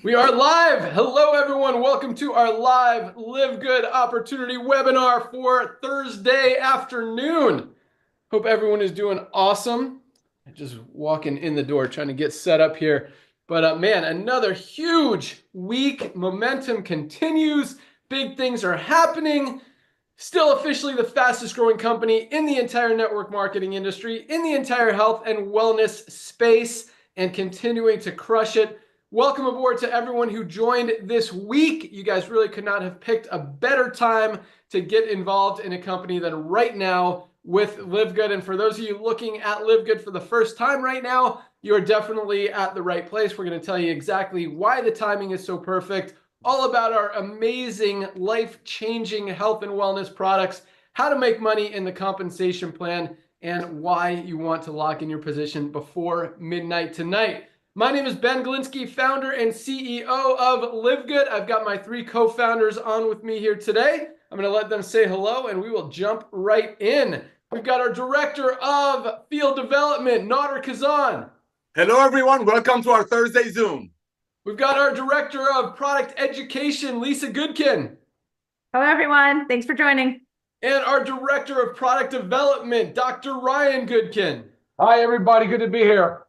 We are live. Hello, everyone. Welcome to our live Live Good Opportunity webinar for Thursday afternoon. Hope everyone is doing awesome. Just walking in the door, trying to get set up here. But man, another huge week. Momentum continues. Big things are happening. Still officially the fastest growing company in the entire network marketing industry, in the entire health and wellness space, and continuing to crush it. Welcome aboard to everyone who joined this week. You guys really could not have picked a better time to get involved in a company than right now with LiveGood. And for those of you looking at LiveGood for the first time right now, you are definitely at the right place. We're going to tell you exactly why the timing is so perfect, all about our amazing life-changing health and wellness products, how to make money in the compensation plan, and why you want to lock in your position before midnight tonight. My name is Ben Glinsky, founder and CEO of LiveGood. I've got my three co-founders on with me here today. I'm going to let them say hello, and we will jump right in. We've got our director of field development, Nader Kazan. Hello, everyone. Welcome to our Thursday Zoom. We've got our director of product education, Lisa Goodkin. Hello, everyone. Thanks for joining. And our director of product development, Dr. Ryan Goodkin. Hi, everybody. Good to be here.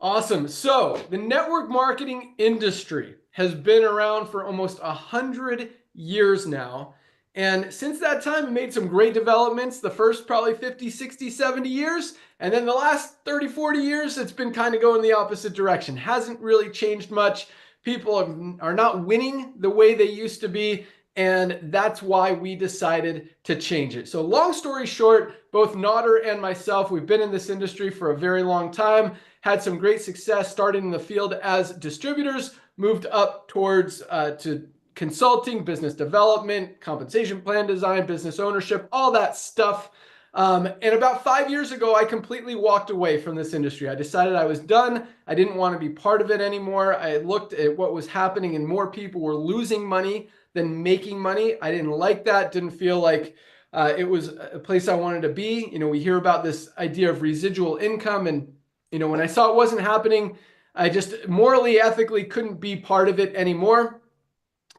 Awesome. So the network marketing industry has been around for almost 100 years now. And since that time, it made some great developments. The first probably 50, 60, 70 years. And then the last 30, 40 years, it's been kind of going the opposite direction. Hasn't really changed much. People are not winning the way they used to be. And that's why we decided to change it. So long story short, both Nader and myself, we've been in this industry for a very long time, had some great success, started in the field as distributors, moved up towards to consulting, business development, compensation plan design, business ownership, all that stuff. And about 5 years ago, I completely walked away from this industry. I decided I was done. I didn't want to be part of it anymore. I looked at what was happening and more people were losing money than making money. I didn't like that. Didn't feel like it was a place I wanted to be. You know, we hear about this idea of residual income, and you know, when I saw it wasn't happening, I just morally, ethically couldn't be part of it anymore.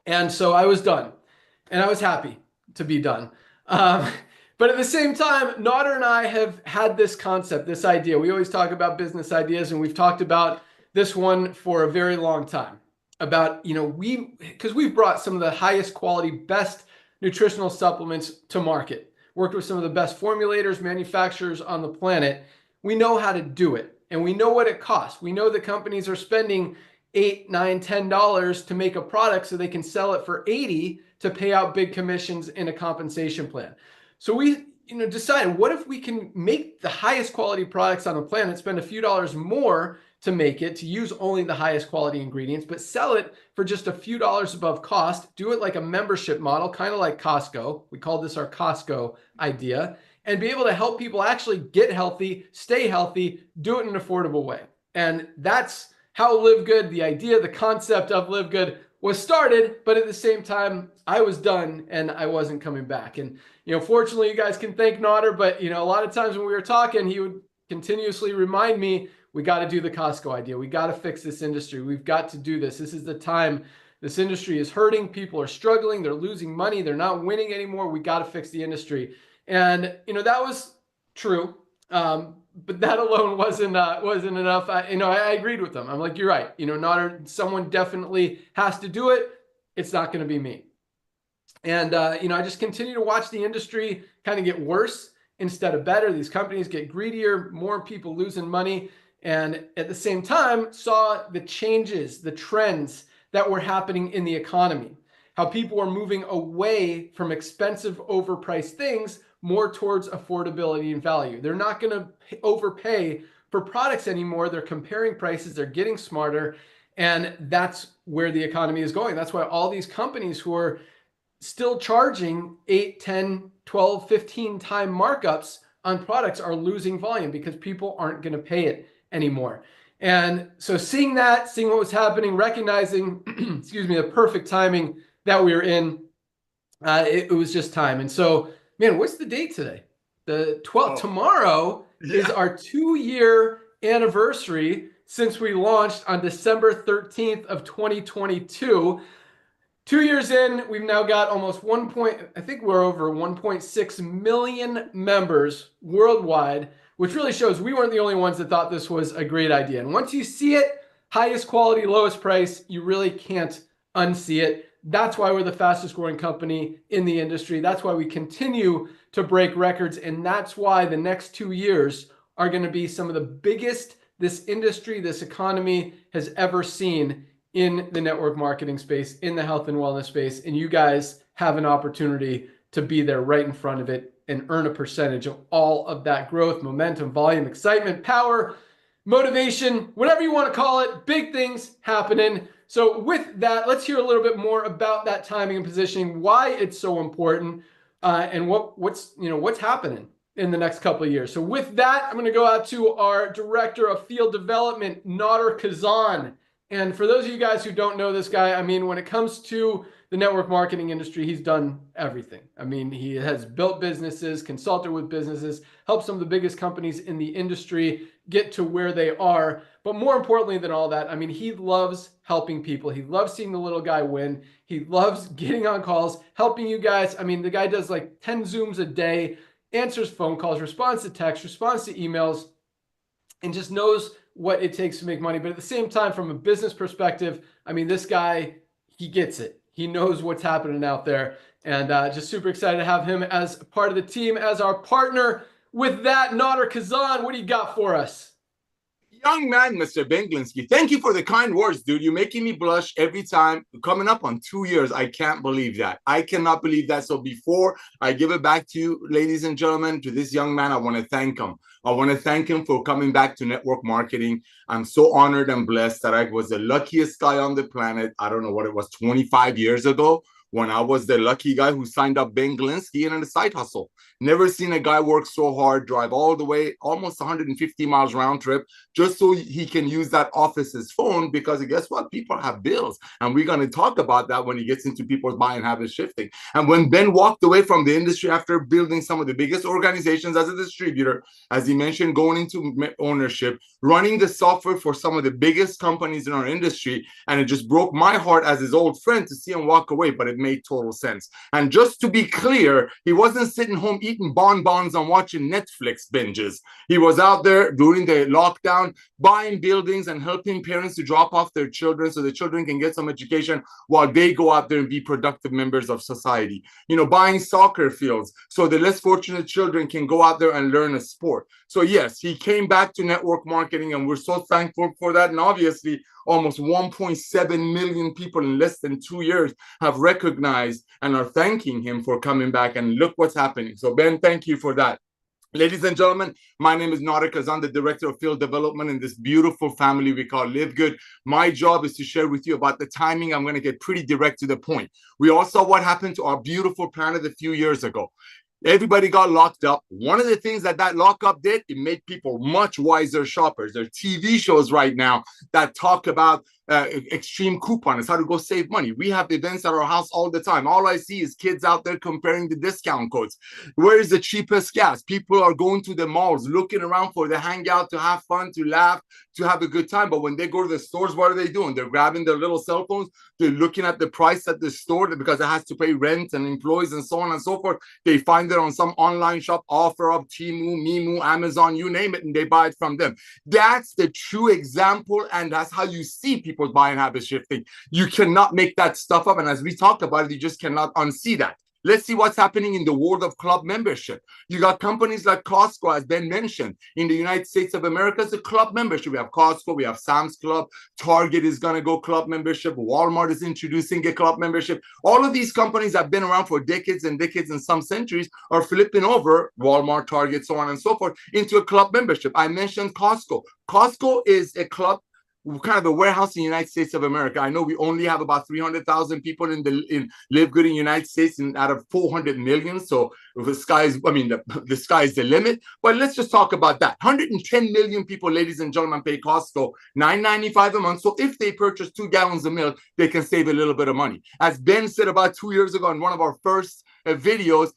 And so I was done, and I was happy to be done. But at the same time, Nader and I have had this concept, this idea. We always talk about business ideas, and we've talked about this one for a very long time. About, you know, because we've brought some of the highest quality, best nutritional supplements to market, worked with some of the best formulators, manufacturers on the planet. We know how to do it, and we know what it costs. We know that companies are spending $8, $9, $10 to make a product so they can sell it for $80 to pay out big commissions in a compensation plan. So we, decided, what if we can make the highest quality products on the planet, spend a few dollars more to make it, to use only the highest quality ingredients, but sell it for just a few dollars above cost, do it like a membership model, kind of like Costco. We called this our Costco idea, and be able to help people actually get healthy, stay healthy, do it in an affordable way. And that's how LiveGood, the idea, the concept of LiveGood was started, but at the same time, I was done and I wasn't coming back. And, fortunately you guys can thank Nader, but, a lot of times when we were talking, he would continuously remind me, we got to do the Costco idea. We got to fix this industry. We've got to do this. This is the time. This industry is hurting. People are struggling. They're losing money. They're not winning anymore. We got to fix the industry. And, that was true. But that alone wasn't enough. I agreed with them. I'm like, you're right. Nader, someone definitely has to do it. It's not going to be me. And, I just continue to watch the industry kind of get worse instead of better. These companies get greedier, more people losing money. And at the same time, saw the changes, the trends that were happening in the economy, how people are moving away from expensive, overpriced things more towards affordability and value. They're not going to overpay for products anymore. They're comparing prices. They're getting smarter. And that's where the economy is going. That's why all these companies who are still charging 8, 10, 12, 15 time markups on products are losing volume because people aren't going to pay it anymore. And so seeing what was happening, recognizing, the perfect timing that we were in, it was just time. And so, man, what's the date today? The 12th. Tomorrow is our 2-year anniversary since we launched on December 13th of 2022. 2 years in, we've now got almost I think we're over 1.6 million members worldwide, which really shows we weren't the only ones that thought this was a great idea. And once you see it, highest quality, lowest price, you really can't unsee it. That's why we're the fastest growing company in the industry. That's why we continue to break records. And that's why the next 2 years are going to be some of the biggest this industry, this economy has ever seen in the network marketing space, in the health and wellness space. And you guys have an opportunity to be there right in front of it and earn a percentage of all of that growth, momentum, volume, excitement, power, motivation, whatever you want to call it. Big things happening. So with that, let's hear a little bit more about that timing and positioning, why it's so important, and what's happening in the next couple of years. So with that, I'm going to go out to our Director of Field Development, Nader Kazan. And for those of you guys who don't know this guy, I mean, when it comes to the network marketing industry, he's done everything. I mean, he has built businesses, consulted with businesses, helped some of the biggest companies in the industry get to where they are. But more importantly than all that, I mean, he loves helping people. He loves seeing the little guy win. He loves getting on calls, helping you guys. I mean, the guy does like 10 Zooms a day, answers phone calls, responds to text, responds to emails, and just knows what it takes to make money. But at the same time, from a business perspective, I mean, this guy, he gets it. He knows what's happening out there. And just super excited to have him as part of the team, as our partner. With that, Nader Kazan, what do you got for us? Young man, Mr. Benglinski, thank you for the kind words, dude. You're making me blush every time. Coming up on 2 years, I can't believe that. I cannot believe that. So before I give it back to you, ladies and gentlemen, to this young man, I want to thank him. I want to thank him for coming back to network marketing. I'm so honored and blessed that I was the luckiest guy on the planet. I don't know what it was, 25 years ago, when I was the lucky guy who signed up Benglinski in a side hustle. Never seen a guy work so hard, drive all the way, almost 150 miles round trip, just so he can use that office's phone, because guess what? People have bills. And we're going to talk about that when he gets into people's buying habits shifting. And when Ben walked away from the industry after building some of the biggest organizations as a distributor, as he mentioned, going into ownership, running the software for some of the biggest companies in our industry, and it just broke my heart as his old friend to see him walk away, but it made total sense. And just to be clear, he wasn't sitting home eating bonbons and watching Netflix binges. He was out there during the lockdown, buying buildings and helping parents to drop off their children so the children can get some education while they go out there and be productive members of society. You know, buying soccer fields so the less fortunate children can go out there and learn a sport. So yes, he came back to network marketing, and we're so thankful for that. And obviously, almost 1.7 million people in less than 2 years have recognized and are thanking him for coming back. And look what's happening. So Ben, thank you for that. Ladies and gentlemen, my name is Nader Kazan, the Director of Field Development in this beautiful family we call LiveGood. My job is to share with you about the timing. I'm going to get pretty direct to the point. We all saw what happened to our beautiful planet a few years ago. Everybody got locked up. One of the things that lockup did, it made people much wiser shoppers. There are TV shows right now that talk about extreme coupons, how to go save money. We have events at our house all the time. All I see is kids out there comparing the discount codes. Where is the cheapest gas? People are going to the malls, looking around for the hangout, to have fun, to laugh, to have a good time. But when they go to the stores, what are they doing? They're grabbing their little cell phones. They're looking at the price at the store because it has to pay rent and employees and so on and so forth. They find it on some online shop, OfferUp, Temu, Mimu, Amazon, you name it, and they buy it from them. That's the true example, and that's how you see people's buying habits shifting. You cannot make that stuff up, and as we talk about it, you just cannot unsee that. Let's see what's happening in the world of club membership. You got companies like Costco, as Ben mentioned, in the United States of America. It's a club membership. We have Costco, we have Sam's Club, Target is going to go club membership, Walmart is introducing a club membership. All of these companies have been around for decades and decades and some centuries are flipping over, Walmart, Target, so on and so forth, into a club membership. I mentioned Costco. Costco is a club, kind of a warehouse in the United States of America. I know we only have about 300,000 people in LiveGood in the United States, and out of 400 million. So the sky's the limit. But let's just talk about that. 110 million people, ladies and gentlemen, pay Costco $9.95 a month. So if they purchase 2 gallons of milk, they can save a little bit of money. As Ben said about 2 years ago in one of our first videos,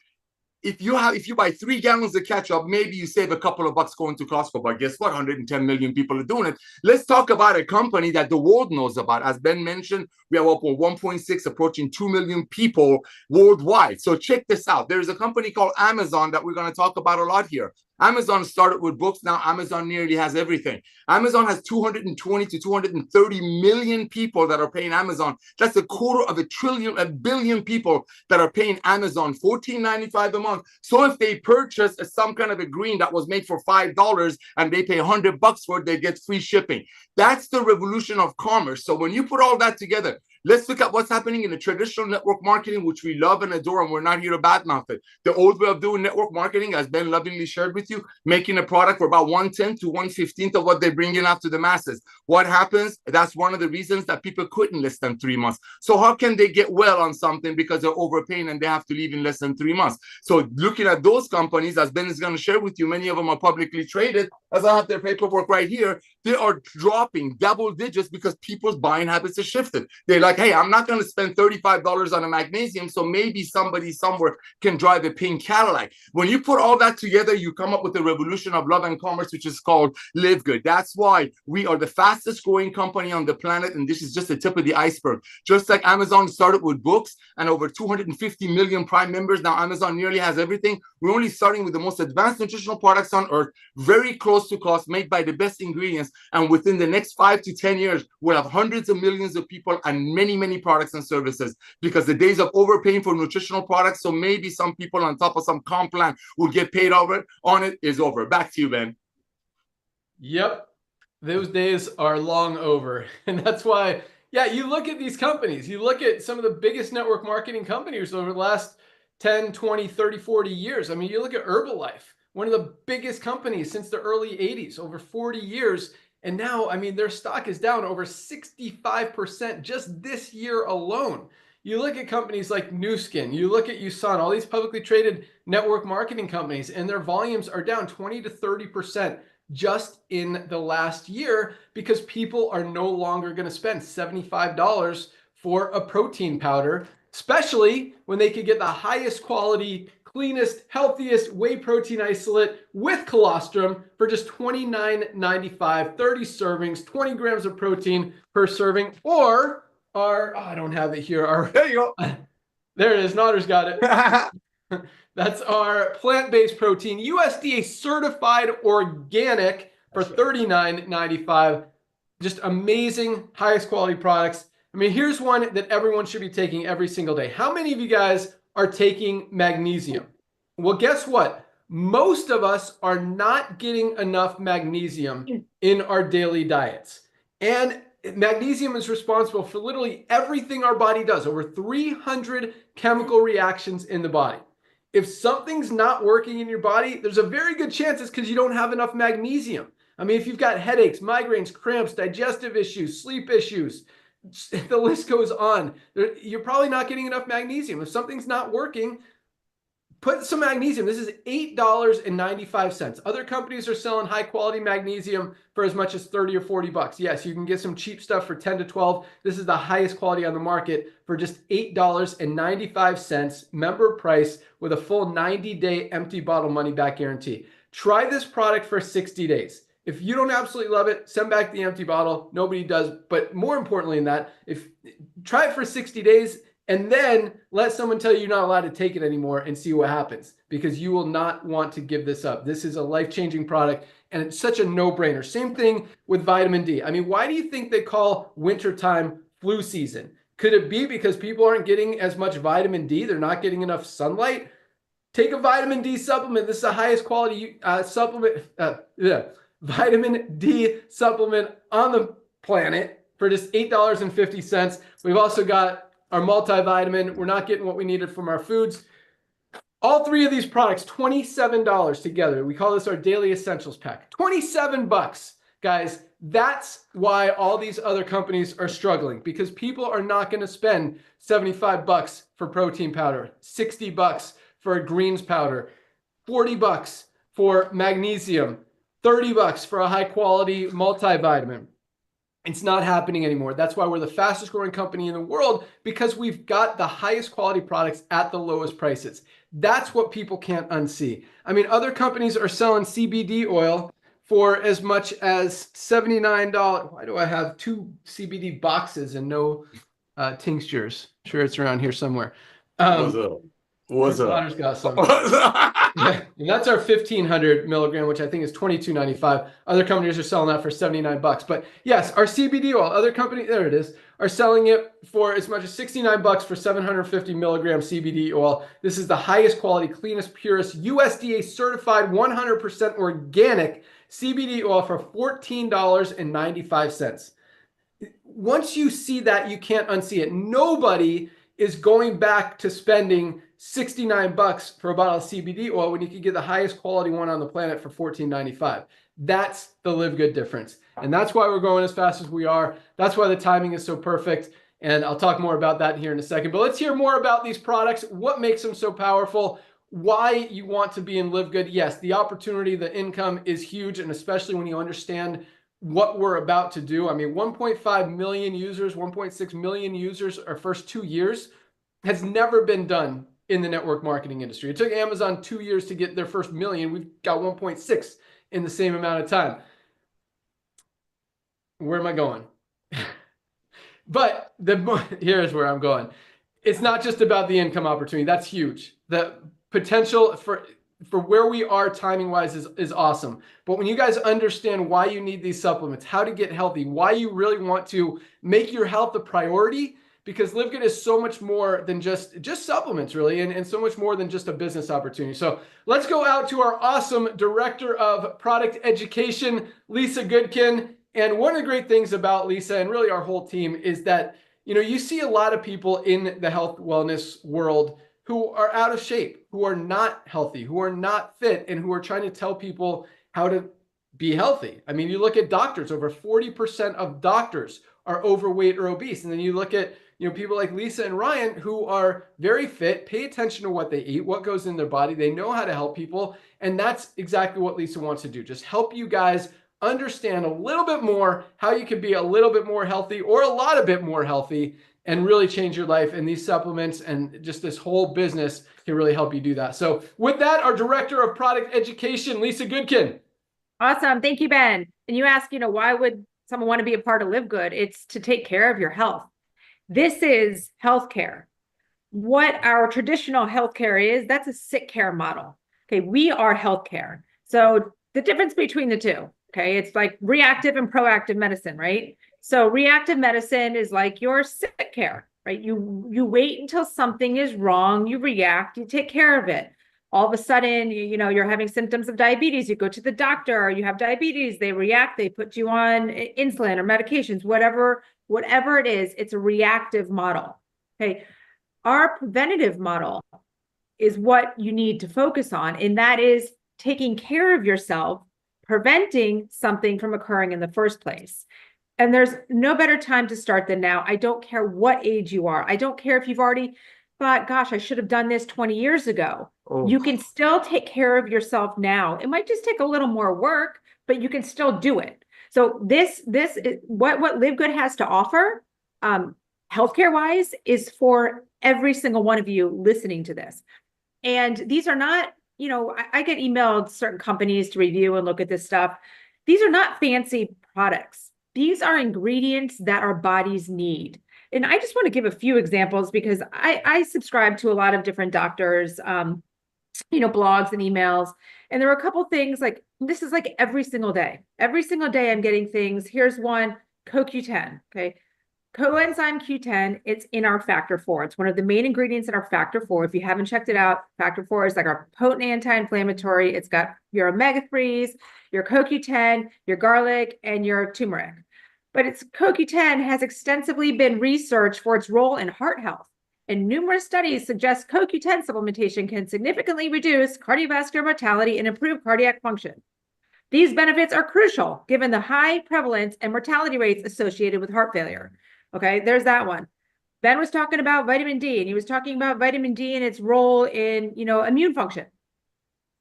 if you buy 3 gallons of ketchup, maybe you save a couple of bucks going to Costco. But guess what? 110 million people are doing it. Let's talk about a company that the world knows about. As Ben mentioned, we have up to 1.6, approaching 2 million people worldwide. So check this out. There's a company called Amazon that we're going to talk about a lot here. Amazon started with books. Now Amazon nearly has everything. Amazon has 220 to 230 million people that are paying Amazon. That's a quarter of a billion people that are paying Amazon $14.95 a month. So if they purchase some kind of a green that was made for $5 and they pay $100 for it, they get free shipping. That's the revolution of commerce. So when you put all that together, let's look at what's happening in the traditional network marketing, which we love and adore, and we're not here to badmouth it. The old way of doing network marketing, as Ben lovingly shared with you, making a product for about 1/10 to 1/15 of what they're bringing out to the masses. What happens? That's one of the reasons that people quit in less than 3 months. So how can they get well on something? Because they're overpaying and they have to leave in less than 3 months. So looking at those companies, as Ben is going to share with you, many of them are publicly traded. As I have their paperwork right here, they are dropping double digits because people's buying habits have shifted. They're like, hey, I'm not going to spend $35 on a magnesium, so maybe somebody somewhere can drive a pink Cadillac. When you put all that together, you come up with the revolution of love and commerce, which is called LiveGood. That's why we are the fastest growing company on the planet, and this is just the tip of the iceberg. Just like Amazon started with books and over 250 million Prime members, now Amazon nearly has everything. We're only starting with the most advanced nutritional products on earth, very close to cost, made by the best ingredients, and within the next 5 to 10 years, we'll have hundreds of millions of people and many products and services, because the days of overpaying for nutritional products, so maybe some people on top of some comp plan will get paid over on it, is over. Back to you, Ben. Yep. Those days are long over. And that's why, yeah, you look at these companies, you look at some of the biggest network marketing companies over the last 10, 20, 30, 40 years. I mean, you look at Herbalife, one of the biggest companies since the early 80s, over 40 years. And now, I mean, their stock is down over 65% just this year alone. You look at companies like Nu Skin, you look at USAN, all these publicly traded network marketing companies, and their volumes are down 20 to 30% just in the last year because people are no longer going to spend $75 for a protein powder, especially when they could get the highest quality, cleanest, healthiest whey protein isolate with colostrum for just $29.95, 30 servings, 20 grams of protein per serving, or our, I don't have it here. There you go. There it is. Notter's got it. That's our plant-based protein, USDA certified organic for $39.95. Just amazing, highest quality products. I mean, here's one that everyone should be taking every single day. How many of you guys are taking magnesium? Well, guess what? Most of us are not getting enough magnesium in our daily diets. And magnesium is responsible for literally everything our body does, over 300 chemical reactions in the body. If something's not working in your body, there's a very good chance it's because you don't have enough magnesium. I mean, if you've got headaches, migraines, cramps, digestive issues, sleep issues, the list goes on, you're probably not getting enough magnesium. If something's not working, put some magnesium. This is $8.95. Other companies are selling high quality magnesium for as much as 30 or 40 bucks. Yes, you can get some cheap stuff for 10 to 12. This is the highest quality on the market for just $8.95 member price with a full 90-day empty bottle money back guarantee. Try this product for 60 days. If you don't absolutely love it, send back the empty bottle. Nobody does. But more importantly than that, try it for 60 days and then let someone tell you you're not allowed to take it anymore and see what happens, because you will not want to give this up. This is a life-changing product and it's such a no-brainer. Same thing with vitamin D. I mean, why do you think they call wintertime flu season? Could it be because people aren't getting as much vitamin D? They're not getting enough sunlight? Take a vitamin D supplement. This is the highest quality vitamin D supplement on the planet for just $8.50. We've also got our multivitamin. We're not getting what we needed from our foods. All three of these products, $27 together. We call this our daily essentials pack. 27 bucks, guys. That's why all these other companies are struggling, because people are not going to spend 75 bucks for protein powder, 60 bucks for a greens powder, 40 bucks for magnesium, 30 bucks for a high quality multivitamin. It's not happening anymore. That's why we're the fastest growing company in the world, because we've got the highest quality products at the lowest prices. That's what people can't unsee. I mean, other companies are selling CBD oil for as much as $79. Why do I have 2 CBD boxes and no tinctures? Sure, it's around here somewhere. What's up? What's up? Daughter's got some. What's up? Yeah, and that's our 1500 milligram, which I think is $22.95. Other companies are selling that for $79. But yes, our CBD oil, other companies, there it is, are selling it for as much as $69 for 750 milligram CBD oil. This is the highest quality, cleanest, purest, USDA certified, 100% organic CBD oil for $14.95. Once you see that, you can't unsee it. Nobody is going back to spending $69 for a bottle of CBD oil when you can get the highest quality one on the planet for $14.95. That's the Live Good difference. And that's why we're growing as fast as we are. That's why the timing is so perfect. And I'll talk more about that here in a second. But let's hear more about these products, what makes them so powerful, why you want to be in Live Good. Yes, the opportunity, the income is huge, and especially when you understand what we're about to do. I mean, 1.5 million users, 1.6 million users our first 2 years has never been done in the network marketing industry. It took Amazon 2 years to get their first million. We've got 1.6 in the same amount of time. Where am I going? But here's where I'm going. It's not just about the income opportunity. That's huge. The potential for where we are timing wise is awesome. But when you guys understand why you need these supplements, how to get healthy, why you really want to make your health a priority, because Live Good is so much more than just supplements, really, and so much more than just a business opportunity. So let's go out to our awesome Director of Product Education, Lisa Goodkin. And one of the great things about Lisa and really our whole team is that, you see a lot of people in the health wellness world who are out of shape, who are not healthy, who are not fit, and who are trying to tell people how to be healthy. I mean, you look at doctors, over 40% of doctors are overweight or obese. And then you look at people like Lisa and Ryan who are very fit, pay attention to what they eat, what goes in their body. They know how to help people. And that's exactly what Lisa wants to do. Just help you guys understand a little bit more how you can be a little bit more healthy or a lot of bit more healthy and really change your life. And these supplements and just this whole business can really help you do that. So with that, our Director of Product Education, Lisa Goodkin. Awesome. Thank you, Ben. And you ask, why would someone want to be a part of Live Good? It's to take care of your health. This is healthcare. What our traditional healthcare is, that's a sick care model. Okay, we are healthcare. So the difference between the two, okay, it's like reactive and proactive medicine, right? So reactive medicine is like your sick care, right? You wait until something is wrong, you react, you take care of it. All of a sudden, you're having symptoms of diabetes, you go to the doctor, you have diabetes, they react, they put you on insulin or medications, whatever it is, it's a reactive model. Okay. Our preventative model is what you need to focus on, and that is taking care of yourself, preventing something from occurring in the first place. And there's no better time to start than now. I don't care what age you are. I don't care if you've already thought, gosh, I should have done this 20 years ago. Oh. You can still take care of yourself now. It might just take a little more work, but you can still do it. So this is what Live Good has to offer, healthcare wise, is for every single one of you listening to this. And these are not, I get emailed certain companies to review and look at this stuff. These are not fancy products. These are ingredients that our bodies need. And I just want to give a few examples because I subscribe to a lot of different doctors, blogs and emails. And there are a couple of things like, this is like every single day. Every single day I'm getting things. Here's one, CoQ10, okay? Coenzyme Q10, it's in our factor 4. It's one of the main ingredients in our factor 4. If you haven't checked it out, factor 4 is like our potent anti-inflammatory. It's got your omega-3s, your CoQ10, your garlic, and your turmeric. But its CoQ10 has extensively been researched for its role in heart health. And numerous studies suggest CoQ10 supplementation can significantly reduce cardiovascular mortality and improve cardiac function. These benefits are crucial given the high prevalence and mortality rates associated with heart failure. Okay, there's that one. Ben was talking about vitamin D, and he was talking about vitamin D and its role in, immune function.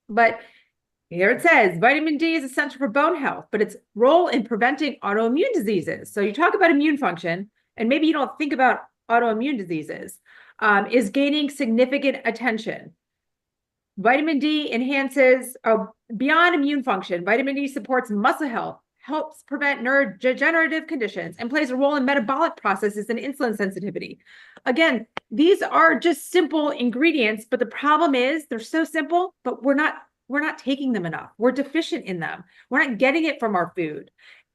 But Here it says, vitamin D is essential for bone health, but its role in preventing autoimmune diseases. So you talk about immune function, and maybe you don't think about autoimmune diseases, is gaining significant attention. Vitamin D enhances, beyond immune function, vitamin D supports muscle health, helps prevent neurodegenerative conditions, and plays a role in metabolic processes and insulin sensitivity. Again, these are just simple ingredients, but the problem is they're so simple, but we're not taking them enough. We're deficient in them. We're not getting it from our food.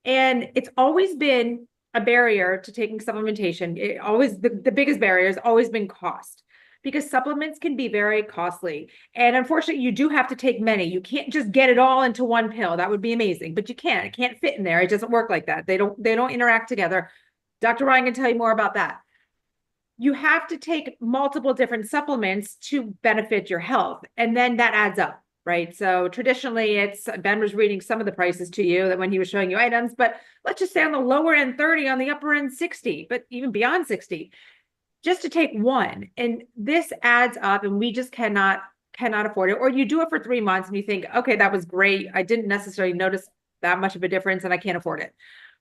And it's always been a barrier to taking supplementation. The biggest barrier has always been cost, because supplements can be very costly. And unfortunately, you do have to take many. You can't just get it all into one pill. That would be amazing, but you can't. It can't fit in there. It doesn't work like that. They don't interact together. Dr. Ryan can tell you more about that. You have to take multiple different supplements to benefit your health. And then that adds up, right? So traditionally, Ben was reading some of the prices to you that when he was showing you items, but let's just say on the lower end 30, on the upper end 60, but even beyond 60. Just to take one. And this adds up, and we just cannot afford it. Or you do it for 3 months and you think, okay, that was great. I didn't necessarily notice that much of a difference and I can't afford it.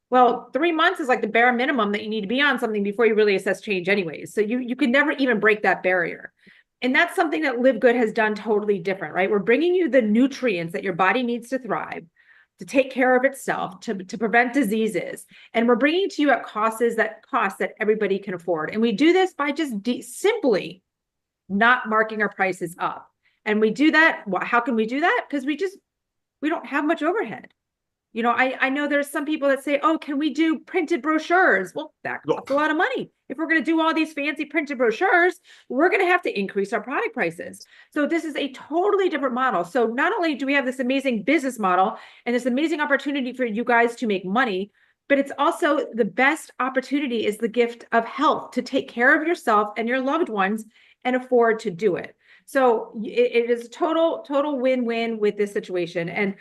Well, 3 months is like the bare minimum that you need to be on something before you really assess change anyways. So you can never even break that barrier. And that's something that LiveGood has done totally different, right? We're bringing you the nutrients that your body needs to thrive, to take care of itself, to prevent diseases. And we're bringing to you at costs that everybody can afford. And we do this by just simply not marking our prices up. And we do that. How can we do that? Because we don't have much overhead. You know, I know there's some people that say, oh, can we do printed brochures? Well, that costs a lot of money. If we're going to do all these fancy printed brochures, we're going to have to increase our product prices. So this is a totally different model. So not only do we have this amazing business model and this amazing opportunity for you guys to make money, but it's also the best opportunity is the gift of health, to take care of yourself and your loved ones and afford to do it. So it is total win-win with this situation. And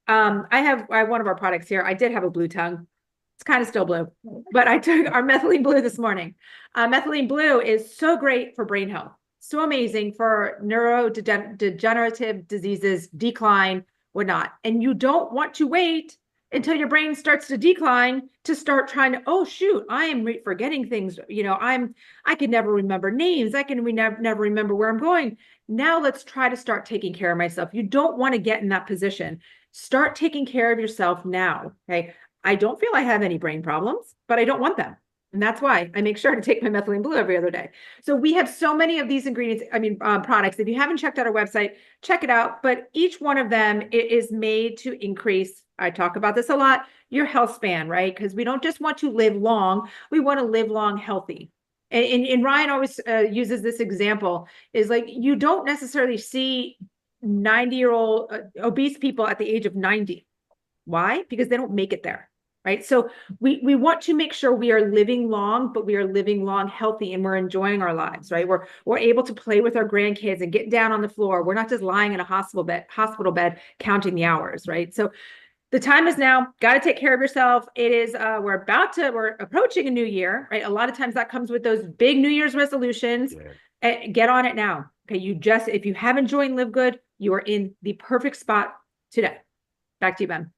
I have one of our products here. I did have a blue tongue. It's kind of still blue, but I took our methylene blue this morning. Methylene blue is so great for brain health, so amazing for neurodegenerative diseases, decline, whatnot. And you don't want to wait until your brain starts to decline to start trying to, oh shoot, I am forgetting things. You know, I can never remember names. I can never remember where I'm going. Now let's try to start taking care of myself. You don't want to get in that position. Start taking care of yourself now. Okay. I don't feel I have any brain problems, but I don't want them. And that's why I make sure to take my methylene blue every other day. So we have so many of these ingredients, products. If you haven't checked out our website, check it out. But each one of them is made to increase, I talk about this a lot, your health span, right? Because we don't just want to live long. We want to live long healthy. And Ryan always uses this example, is like, you don't necessarily see 90-year-old obese people at the age of 90. Why? Because they don't make it there, right? So we want to make sure we are living long, but we are living long healthy, and we're enjoying our lives, right? We're able to play with our grandkids and get down on the floor. We're not just lying in a hospital bed counting the hours, right? So the time is now. Got to take care of yourself. It is, we're approaching a new year, right? A lot of times that comes with those big New Year's resolutions. Yeah. Get on it now. Okay. If you haven't joined LiveGood, you are in the perfect spot today. Back to you, Ben.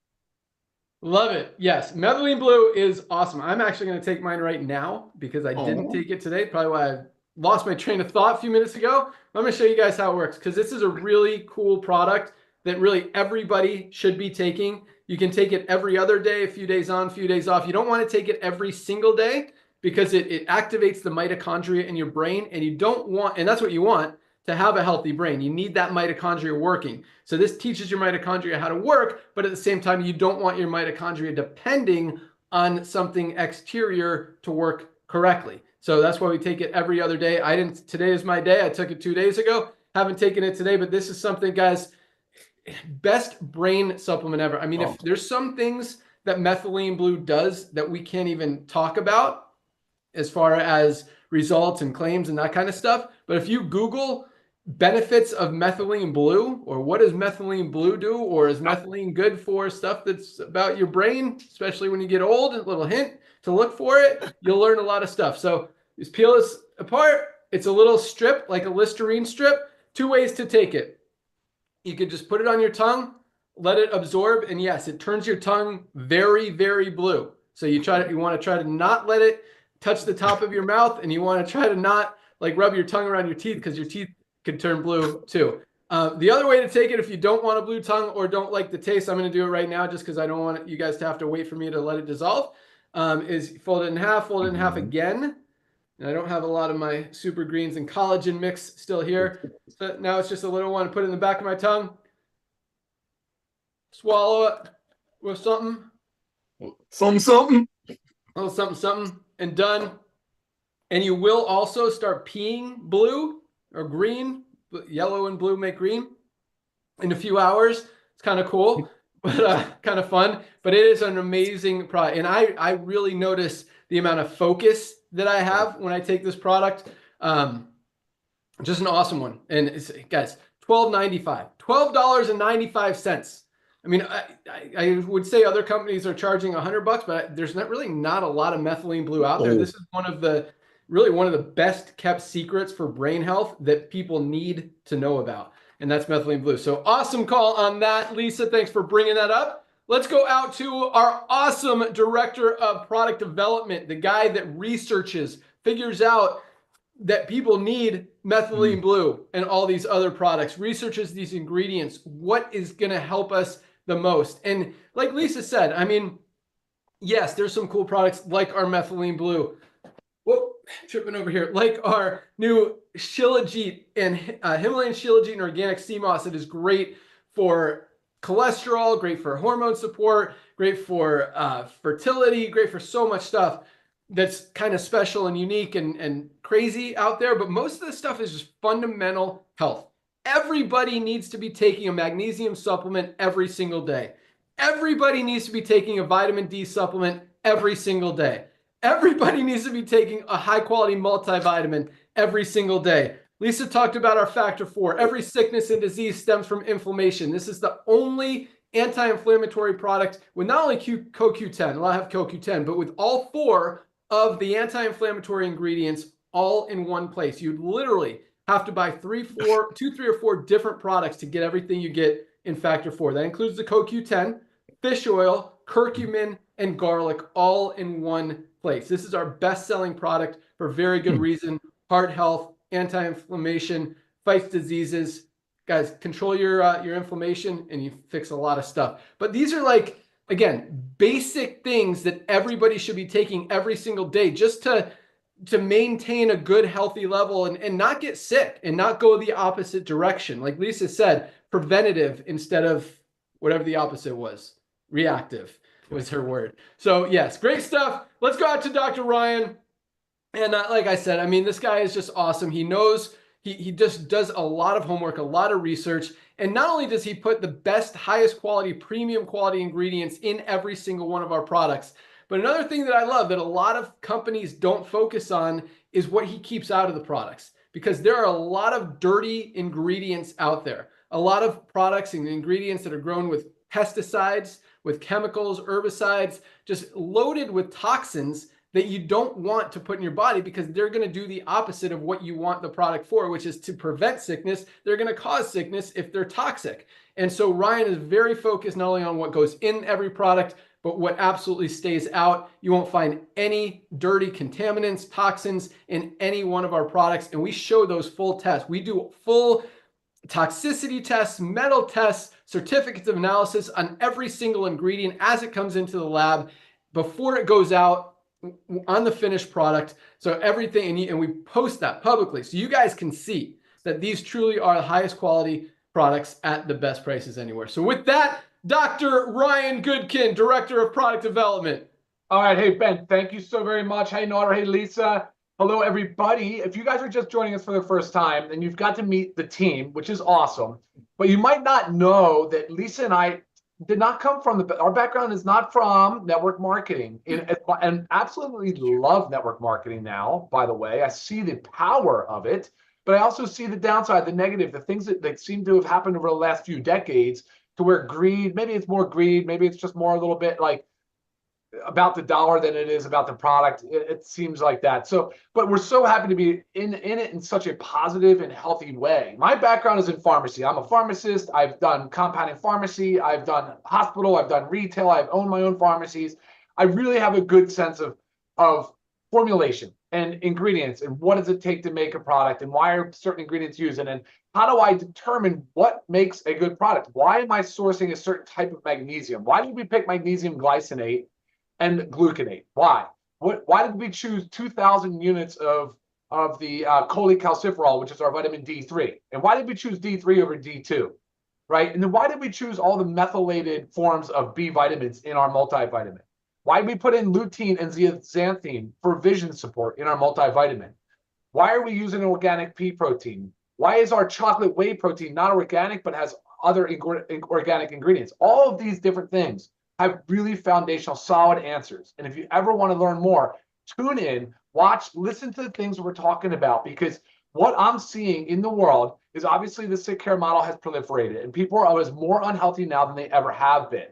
Love it. Yes. Methylene blue is awesome. I'm actually going to take mine right now because I didn't take it today. Probably why I lost my train of thought a few minutes ago. I'm going to show you guys how it works, because this is a really cool product that really everybody should be taking. You can take it every other day, a few days on, a few days off. You don't want to take it every single day because it activates the mitochondria in your brain, and you don't want, and that's what you want, to have a healthy brain. You need that mitochondria working. So this teaches your mitochondria how to work, but at the same time, you don't want your mitochondria depending on something exterior to work correctly. So that's why we take it every other day. Today is my day. I took it 2 days ago. Haven't taken it today, but this is something, guys, best brain supplement ever. I mean, if there's some things that methylene blue does that we can't even talk about as far as results and claims and that kind of stuff. But if you Google benefits of methylene blue, or what does methylene blue do, or is methylene good for stuff that's about your brain, especially when you get old, a little hint to look for it, you'll learn a lot of stuff. So just peel this apart. It's a little strip, like a Listerine strip. 2 ways to take it. You could just put it on your tongue, let it absorb. And yes, it turns your tongue very, very blue. So you want to try to not let it touch the top of your mouth, and you want to try to not like rub your tongue around your teeth, because your teeth could turn blue too. The other way to take it, if you don't want a blue tongue or don't like the taste, I'm going to do it right now just because I don't want you guys to have to wait for me to let it dissolve, is fold it in half again. And I don't have a lot of my super greens and collagen mix still here. So now it's just a little one. Put it in the back of my tongue. Swallow it with something. Something. A little something, and done. And you will also start peeing blue or green. Yellow and blue make green in a few hours. It's kind of cool, but kind of fun. But it is an amazing product. And I really notice the amount of focus that I have when I take this product. Just an awesome one. And it's, guys, $12.95. I mean, I would say other companies are charging $100, but there's not a lot of methylene blue out there. This is one of the best kept secrets for brain health that people need to know about. And that's methylene blue. So awesome call on that, Lisa. Thanks for bringing that up. Let's go out to our awesome director of product development, the guy that researches, figures out that people need methylene blue and all these other products, researches these ingredients, what is going to help us the most. And like Lisa said, I mean, yes, there's some cool products like our methylene blue. Whoop, tripping over here. Like our new Shilajit and Himalayan Shilajit and organic sea moss. It is great for cholesterol, great for hormone support, great for fertility, great for so much stuff that's kind of special and unique and crazy out there. But most of the stuff is just fundamental health. Everybody needs to be taking a magnesium supplement every single day. Everybody needs to be taking a vitamin D supplement every single day. Everybody needs to be taking a high quality multivitamin every single day. Lisa talked about our factor 4. Every sickness and disease stems from inflammation. This is the only anti-inflammatory product with not only CoQ10, a lot have CoQ10, but with all 4 of the anti-inflammatory ingredients all in one place. You'd literally have to buy 3 or 4 different products to get everything you get in factor 4. That includes the CoQ10, fish oil, curcumin, and garlic all in one place. This is our best-selling product for very good reason. Heart health, anti-inflammation, fights diseases. Guys, control your inflammation and you fix a lot of stuff. But these are like, again, basic things that everybody should be taking every single day just to maintain a good, healthy level and not get sick and not go the opposite direction. Like Lisa said, preventative instead of whatever the opposite was. Reactive was her word. So yes, great stuff. Let's go out to Dr. Ryan. And like I said, I mean, this guy is just awesome. He knows, he just does a lot of homework, a lot of research. And not only does he put the best, highest quality, premium quality ingredients in every single one of our products, but another thing that I love that a lot of companies don't focus on is what he keeps out of the products, because there are a lot of dirty ingredients out there. A lot of products and ingredients that are grown with pesticides, with chemicals, herbicides, just loaded with toxins that you don't want to put in your body, because they're going to do the opposite of what you want the product for, which is to prevent sickness. They're going to cause sickness if they're toxic. And so Ryan is very focused not only on what goes in every product, but what absolutely stays out. You won't find any dirty contaminants, toxins in any one of our products. And we show those full tests. We do full toxicity tests, metal tests, certificates of analysis on every single ingredient as it comes into the lab before it goes out on the finished product. So everything, and we post that publicly so you guys can see that these truly are the highest quality products at the best prices anywhere. So with that, Dr. Ryan Goodkin, Director of Product Development. All right. Hey, Ben, thank you so very much. Hey, Nora. Hey, Lisa. Hello, everybody. If you guys are just joining us for the first time, then you've got to meet the team, which is awesome. But you might not know that Lisa and I did not come from our background is not from network marketing, and absolutely love network marketing now, by the way. I see the power of it, but I also see the downside, the negative, the things that seem to have happened over the last few decades to where greed, maybe it's more greed, maybe it's just more a little bit like about the dollar than it is about the product. It seems like that. So, but we're so happy to be in it in such a positive and healthy way. My background is in pharmacy. I'm a pharmacist. I've done compounding pharmacy. I've done hospital. I've done retail. I've owned my own pharmacies. I really have a good sense of formulation and ingredients and what does it take to make a product and why are certain ingredients used and how do I determine what makes a good product? Why am I sourcing a certain type of magnesium? Why did we pick magnesium glycinate and gluconate? Why? Why did we choose 2,000 units of the cholecalciferol, which is our vitamin D3? And why did we choose D3 over D2? Right? And then why did we choose all the methylated forms of B vitamins in our multivitamin? Why did we put in lutein and zeaxanthin for vision support in our multivitamin? Why are we using organic pea protein? Why is our chocolate whey protein not organic but has other organic ingredients? All of these different things have really foundational, solid answers. And if you ever want to learn more, tune in, watch, listen to the things we're talking about, because what I'm seeing in the world is obviously the sick care model has proliferated and people are always more unhealthy now than they ever have been.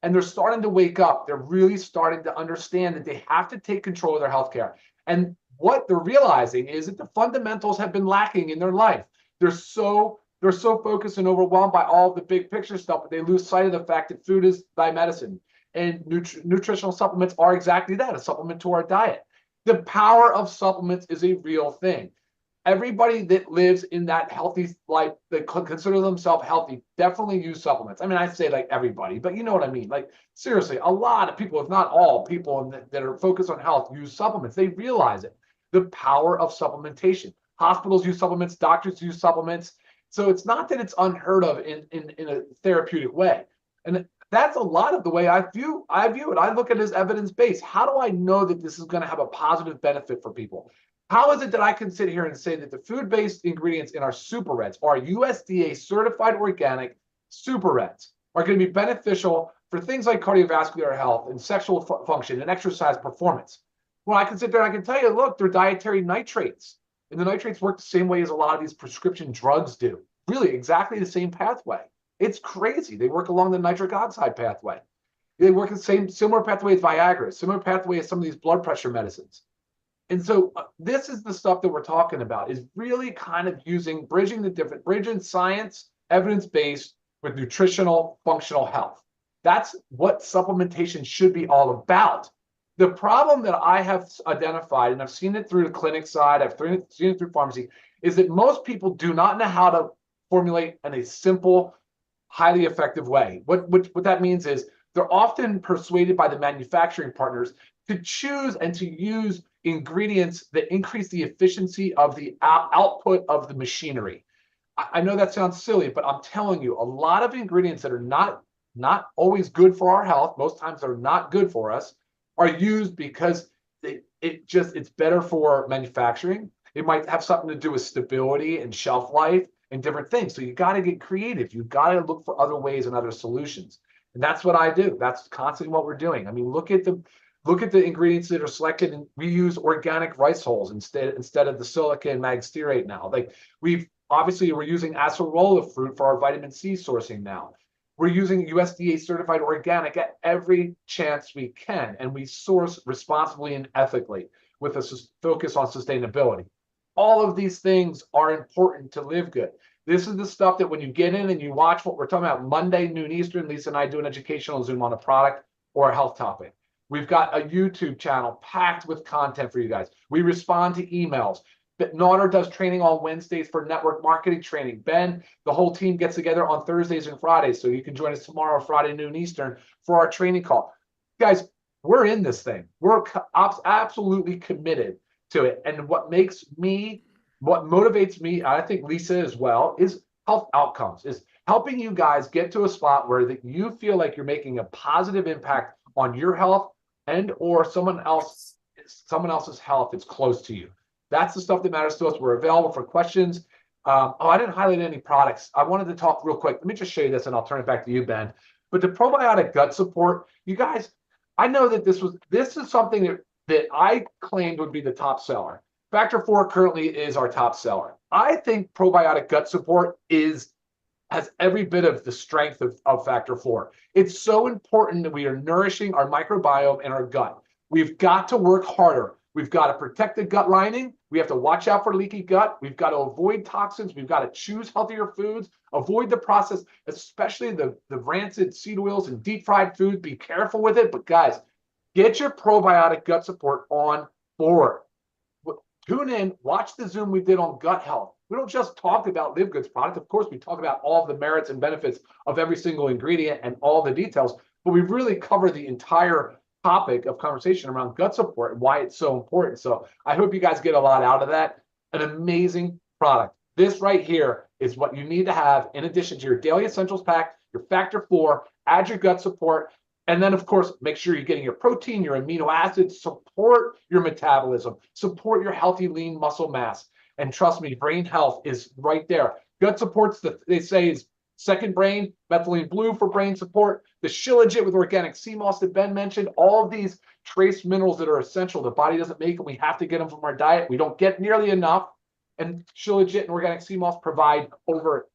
And they're starting to wake up. They're really starting to understand that they have to take control of their healthcare. And what they're realizing is that the fundamentals have been lacking in their life. They're so focused and overwhelmed by all the big picture stuff, but they lose sight of the fact that food is thy medicine. And nutritional supplements are exactly that, a supplement to our diet. The power of supplements is a real thing. Everybody that lives in that healthy life, that consider themselves healthy, definitely use supplements. I mean, I say like everybody, but you know what I mean? Like seriously, a lot of people, if not all people that are focused on health, use supplements. They realize it. The power of supplementation. Hospitals use supplements, doctors use supplements. So it's not that it's unheard of in a therapeutic way. And that's a lot of the way I view it. I look at it as evidence-based. How do I know that this is going to have a positive benefit for people? How is it that I can sit here and say that the food-based ingredients in our super reds, our USDA certified organic super reds, are going to be beneficial for things like cardiovascular health and sexual function and exercise performance? Well, I can sit there and I can tell you, look, they're dietary nitrates. And the nitrates work the same way as a lot of these prescription drugs do. Really, exactly the same pathway. It's crazy. They work along the nitric oxide pathway. They work the similar pathway as Viagra, similar pathway as some of these blood pressure medicines. And so this is the stuff that we're talking about, is really kind of bridging science, evidence-based with nutritional, functional health. That's what supplementation should be all about. The problem that I have identified, and I've seen it through the clinic side, I've seen it through pharmacy, is that most people do not know how to formulate in a simple, highly effective way. What that means is they're often persuaded by the manufacturing partners to choose and to use ingredients that increase the efficiency of the output of the machinery. I know that sounds silly, but I'm telling you, a lot of ingredients that are not always good for our health, most times they're not good for us, are used because it's better for manufacturing. It might have something to do with stability and shelf life and different things. So you got to get creative. You've got to look for other ways and other solutions. And that's what I do. That's constantly what we're doing. I mean, look at the ingredients that are selected, and we use organic rice hulls instead of the silica and mag stearate now. Like we're using acerola fruit for our vitamin C sourcing now. We're using USDA certified organic at every chance we can, and we source responsibly and ethically with a focus on sustainability. All of these things are important to live good. This is the stuff that when you get in and you watch what we're talking about Monday, noon Eastern, Lisa and I do an educational Zoom on a product or a health topic. We've got a YouTube channel packed with content for you guys. We respond to emails. Naughter does training on Wednesdays for network marketing training. Ben, the whole team gets together on Thursdays and Fridays. So you can join us tomorrow, Friday, noon Eastern, for our training call. Guys, we're in this thing. We're absolutely committed to it. And what motivates me, and I think Lisa as well, is health outcomes, is helping you guys get to a spot where you feel like you're making a positive impact on your health and or someone else's health that's close to you. That's the stuff that matters to us. We're available for questions. I didn't highlight any products. I wanted to talk real quick. Let me just show you this and I'll turn it back to you, Ben. But the probiotic gut support, you guys, I know that this is something that I claimed would be the top seller. Factor 4 currently is our top seller. I think probiotic gut support has every bit of the strength of factor 4. It's so important that we are nourishing our microbiome and our gut. We've got to work harder. We've got to protect the gut lining. We have to watch out for leaky gut. We've got to avoid toxins. We've got to choose healthier foods, avoid the process, especially the rancid seed oils and deep fried food. Be careful with it. But guys, get your probiotic gut support on board. Tune in, watch the Zoom we did on gut health. We don't just talk about LiveGood's product. Of course, we talk about all of the merits and benefits of every single ingredient and all the details, but we really cover the entire topic of conversation around gut support and why it's so important. So I hope you guys get a lot out of that. An amazing product. This right here is what you need to have in addition to your daily essentials pack, your factor 4, add your gut support. And then, of course, make sure you're getting your protein, your amino acids, support your metabolism, support your healthy, lean muscle mass. And trust me, brain health is right there. Gut supports, they say, is second brain, methylene blue for brain support, the shilajit with organic sea moss that Ben mentioned, all of these trace minerals that are essential. The body doesn't make them. We have to get them from our diet. We don't get nearly enough. And shilajit and organic sea moss provide over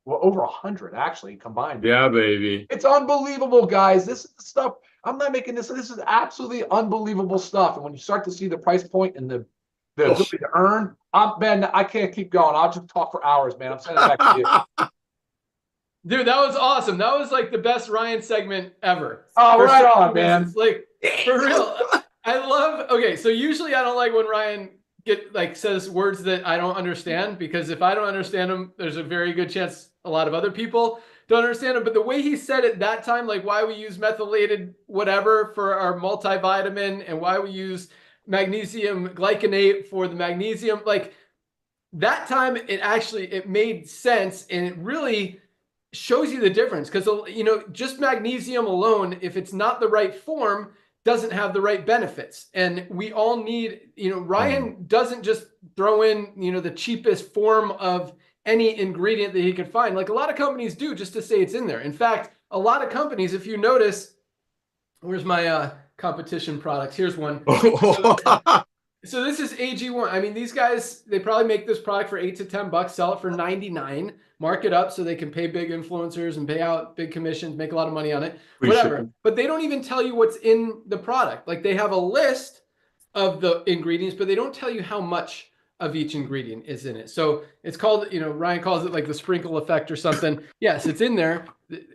100 actually combined. Yeah, baby. It's unbelievable, guys. This is the stuff. I'm not making this. This is absolutely unbelievable stuff. And when you start to see the price point and the ability to earn, Ben, I can't keep going. I'll just talk for hours, man. I'm sending it back to you. Dude, that was awesome. That was like the best Ryan segment ever. Oh, right on, man. Like, for real. I love, okay, so usually I don't like when Ryan says words that I don't understand, because if I don't understand them, there's a very good chance a lot of other people don't understand them. But the way he said it that time, like why we use methylated whatever for our multivitamin and why we use magnesium glycinate for the magnesium, like that time it made sense, and it really shows you the difference. Because, you know, just magnesium alone, if it's not the right form, doesn't have the right benefits. And we all need, you know, Ryan doesn't just throw in, you know, the cheapest form of any ingredient that he could find, like a lot of companies do, just to say it's in there. In fact, a lot of companies, if you notice, where's my competition products? Here's one. So this is AG1. I mean, these guys, they probably make this product for $8 to $10, sell it for $99, mark it up so they can pay big influencers and pay out big commissions, make a lot of money on it, whatever. But they don't even tell you what's in the product. Like, they have a list of the ingredients, but they don't tell you how much of each ingredient is in it. So it's called, you know, Ryan calls it like the sprinkle effect or something. Yes, it's in there,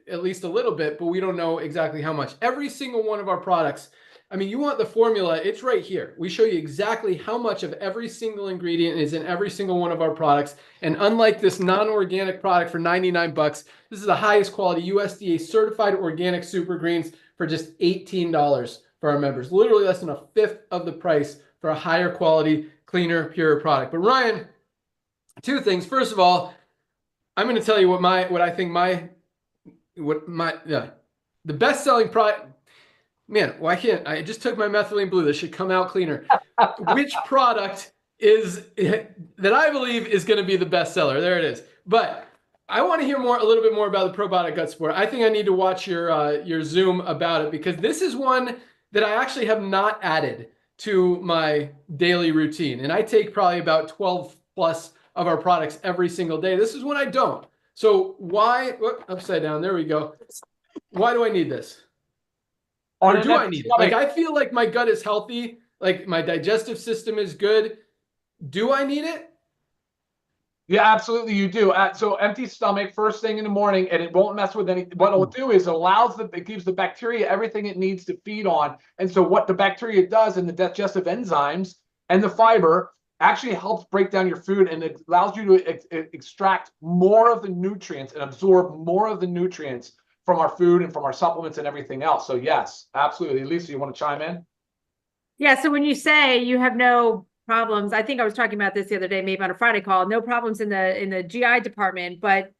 at least a little bit, but we don't know exactly how much. Every single one of our products, I mean, you want the formula, it's right here. We show you exactly how much of every single ingredient is in every single one of our products. And unlike this non-organic product for $99, this is the highest quality USDA certified organic super greens for just $18 for our members. Literally less than a fifth of the price for a higher quality, cleaner, purer product. But Ryan, two things. First of all, I'm going to tell you the best-selling product. Man, why can't I just took my methylene blue? This should come out cleaner. Which product is that I believe is going to be the best seller? There it is. But I want to hear a little bit more about the probiotic gut support. I think I need to watch your Zoom about it, because this is one that I actually have not added to my daily routine. And I take probably about 12 plus of our products every single day. This is one I don't. So why, upside down, there we go. Why do I need this? Or do I need it? Like, I feel like my gut is healthy, like my digestive system is good. Do I need it? Yeah, absolutely, you do. So empty stomach, first thing in the morning, and it won't mess with any. What it'll do is it gives the bacteria everything it needs to feed on. And so what the bacteria does, and the digestive enzymes and the fiber actually helps break down your food, and it allows you to extract more of the nutrients and absorb more of the nutrients from our food and from our supplements and everything else. So yes, absolutely. Lisa, you want to chime in? Yeah. So when you say you have no problems, I think I was talking about this the other day, maybe on a Friday call, no problems in the GI department, but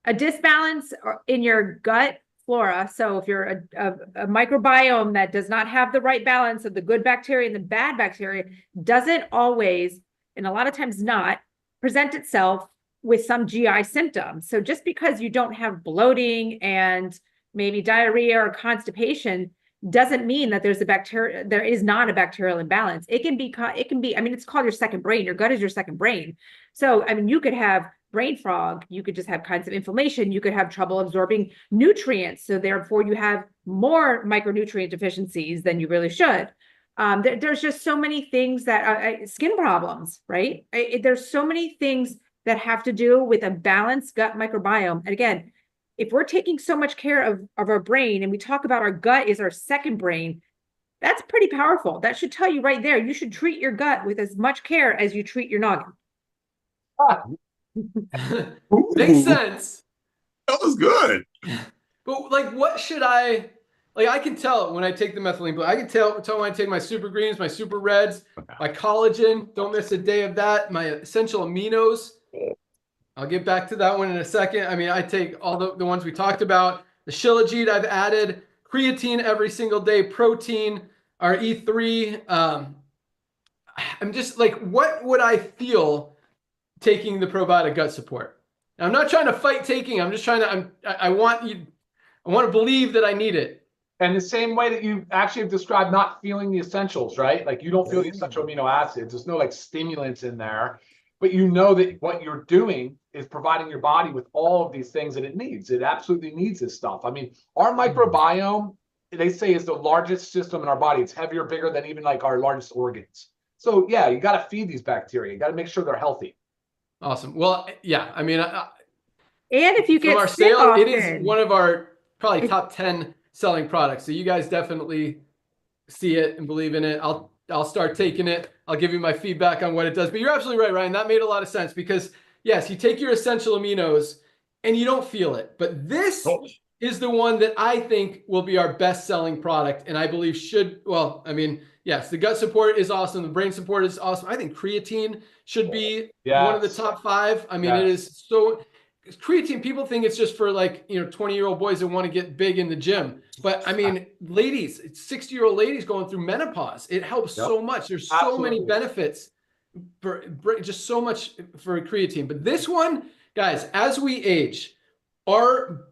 a disbalance in your gut flora. So if you're a microbiome that does not have the right balance of the good bacteria and the bad bacteria, doesn't always, and a lot of times not, present itself with some GI symptoms. So just because you don't have bloating and maybe diarrhea or constipation doesn't mean that there is not a bacterial imbalance. It can be, I mean, it's called your second brain. Your gut is your second brain. So, I mean, you could have brain fog, you could just have kinds of inflammation. You could have trouble absorbing nutrients. So therefore you have more micronutrient deficiencies than you really should. There's just so many things that skin problems, right? There's so many things that have to do with a balanced gut microbiome. And again, if we're taking so much care of our brain, and we talk about our gut is our second brain, that's pretty powerful. That should tell you right there, you should treat your gut with as much care as you treat your noggin. Makes sense. That was good. But like, what should I can tell when I take the methylene blend. I can tell when I take my super greens, my super reds, my collagen, don't miss a day of that, my essential aminos. I'll get back to that one in a second. I mean, I take all the ones we talked about. The Shilajit I've added, creatine every single day, protein, our E3. I'm just like, what would I feel taking the probiotic gut support? And I'm not trying to fight taking. I'm just trying to. I want to believe that I need it. And the same way that you actually have described not feeling the essentials, right? Like you don't feel the essential amino acids. There's no like stimulants in there, but you know that what you're doing is providing your body with all of these things that it needs. It absolutely needs this stuff. I mean, our microbiome, they say, is the largest system in our body. It's heavier, bigger than even like our largest organs. So yeah, you got to feed these bacteria. You got to make sure they're healthy. Awesome. Well, yeah, I mean, And if you get from our sick sale, often, it is one of our probably top 10 selling products. So you guys definitely see it and believe in it. I'll start taking it. I'll give you my feedback on what it does. But you're absolutely right, Ryan. That made a lot of sense because yes, you take your essential aminos and you don't feel it. But this is the one that I think will be our best selling product. And I believe yes, the gut support is awesome. The brain support is awesome. I think creatine should be one of the top 5. I mean, it is so. Creatine, people think it's just for like, 20-year-old boys that want to get big in the gym. But I mean, ladies, 60-year-old ladies going through menopause. It helps so much. There's so many benefits for just so much for creatine. But this one, guys, as we age, our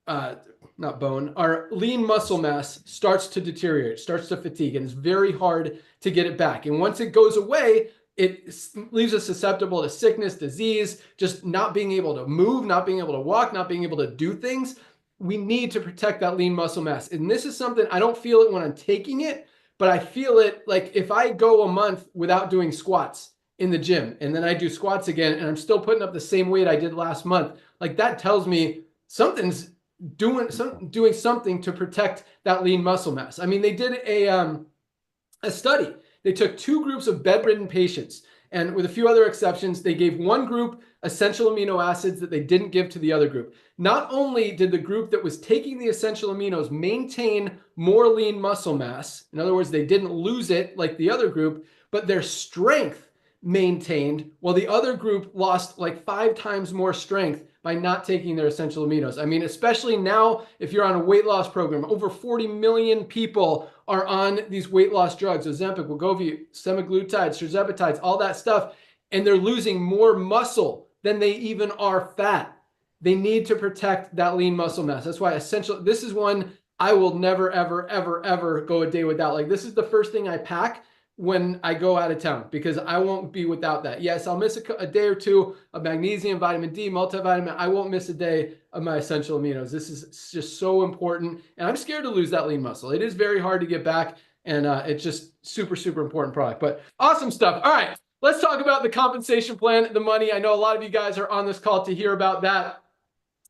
our lean muscle mass starts to deteriorate, starts to fatigue, and it's very hard to get it back. And once it goes away, it leaves us susceptible to sickness, disease, just not being able to move, not being able to walk, not being able to do things. We need to protect that lean muscle mass. And this is something I don't feel it when I'm taking it, but I feel it like if I go a month without doing squats in the gym and then I do squats again and I'm still putting up the same weight I did last month, like that tells me something's doing something to protect that lean muscle mass. I mean, they did a study. They took 2 groups of bedridden patients, and with a few other exceptions, they gave one group essential amino acids that they didn't give to the other group. Not only did the group that was taking the essential aminos maintain more lean muscle mass, in other words, they didn't lose it like the other group, but their strength maintained, while the other group lost like 5 times more strength by not taking their essential aminos. I mean, especially now, if you're on a weight loss program, over 40 million people are on these weight loss drugs, Ozempic, Wegovy, semaglutides, tirzepatides, all that stuff, and they're losing more muscle than they even are fat. They need to protect that lean muscle mass. That's why this is one I will never, ever, ever, ever go a day without. Like, this is the first thing I pack when I go out of town because I won't be without that. Yes, I'll miss a day or two of magnesium, vitamin D, multivitamin. I won't miss a day of my essential aminos. This is just so important. And I'm scared to lose that lean muscle. It is very hard to get back. And it's just super, super important product. But awesome stuff. All right, let's talk about the compensation plan, the money. I know a lot of you guys are on this call to hear about that.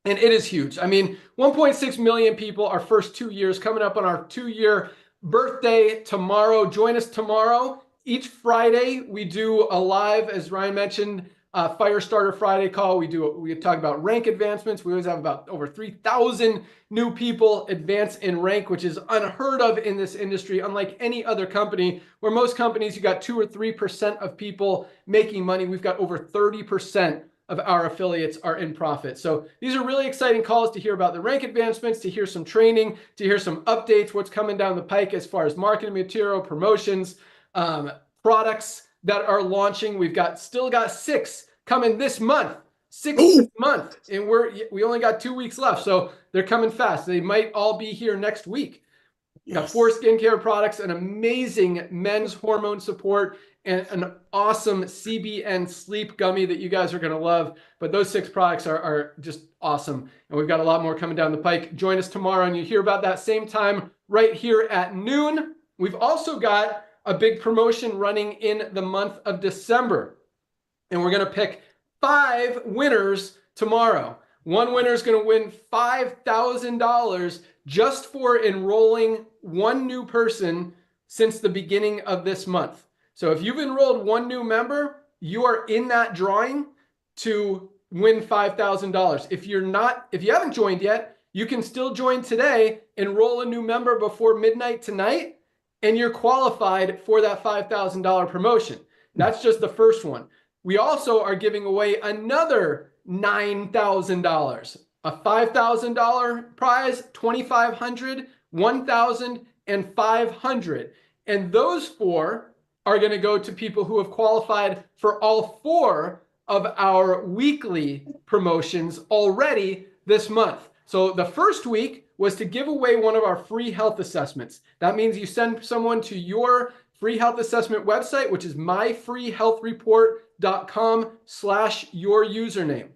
And it is huge. I mean, 1.6 million people, our first 2 years, coming up on our 2-year birthday tomorrow. Join us tomorrow. Each Friday, we do a live, as Ryan mentioned, Fire Starter Friday call. We talk about rank advancements. We always have about over 3,000 new people advance in rank, which is unheard of in this industry, unlike any other company, where most companies, you got 2 or 3% of people making money. We've got over 30% of our affiliates are in profit. So these are really exciting calls to hear about the rank advancements, to hear some training, to hear some updates, what's coming down the pike as far as marketing material, promotions, products that are launching. We've still got 6 coming this month, 6 this month, and we only got 2 weeks left. So they're coming fast. They might all be here next week. Got 4 skincare products, an amazing men's hormone support, and an awesome CBN sleep gummy that you guys are going to love. But those 6 products are just awesome. And we've got a lot more coming down the pike. Join us tomorrow and you hear about that same time right here at noon. We've also got a big promotion running in the month of December. And we're going to pick 5 winners tomorrow. One winner is going to win $5,000 just for enrolling 1 new person since the beginning of this month. So if you've enrolled 1 new member, you are in that drawing to win $5,000. If you haven't joined yet, you can still join today, enroll a new member before midnight tonight, and you're qualified for that $5,000 promotion. That's just the first one. We also are giving away another $9,000, a $5,000 prize, $2,500, $1,000, and $500. And those 4 are going to go to people who have qualified for all 4 of our weekly promotions already this month. So the first week was to give away one of our free health assessments. That means you send someone to your free health assessment website, which is myfreehealthreport.com/your username.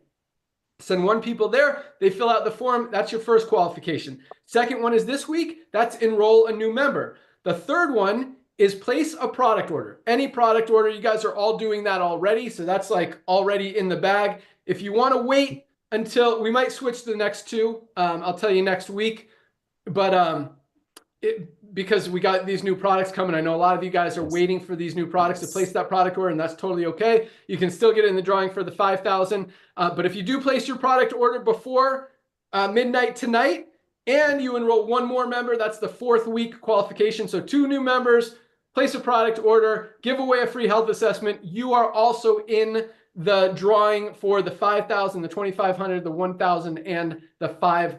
Send 1 people there, they fill out the form, that's your first qualification. Second one is this week, that's enroll a new member. The third one is place a product order. Any product order, you guys are all doing that already, so that's like already in the bag. If you want to wait until, we might switch to the next 2, I'll tell you next week, but because we got these new products coming. I know a lot of you guys are waiting for these new products to place that product order, and that's totally okay. You can still get in the drawing for the $5,000. But if you do place your product order before midnight tonight, and you enroll 1 more member, that's the 4th week qualification. So 2 new members, place a product order, give away a free health assessment. You are also in the drawing for the $5,000, the $2,500, the $1,000, and the $500.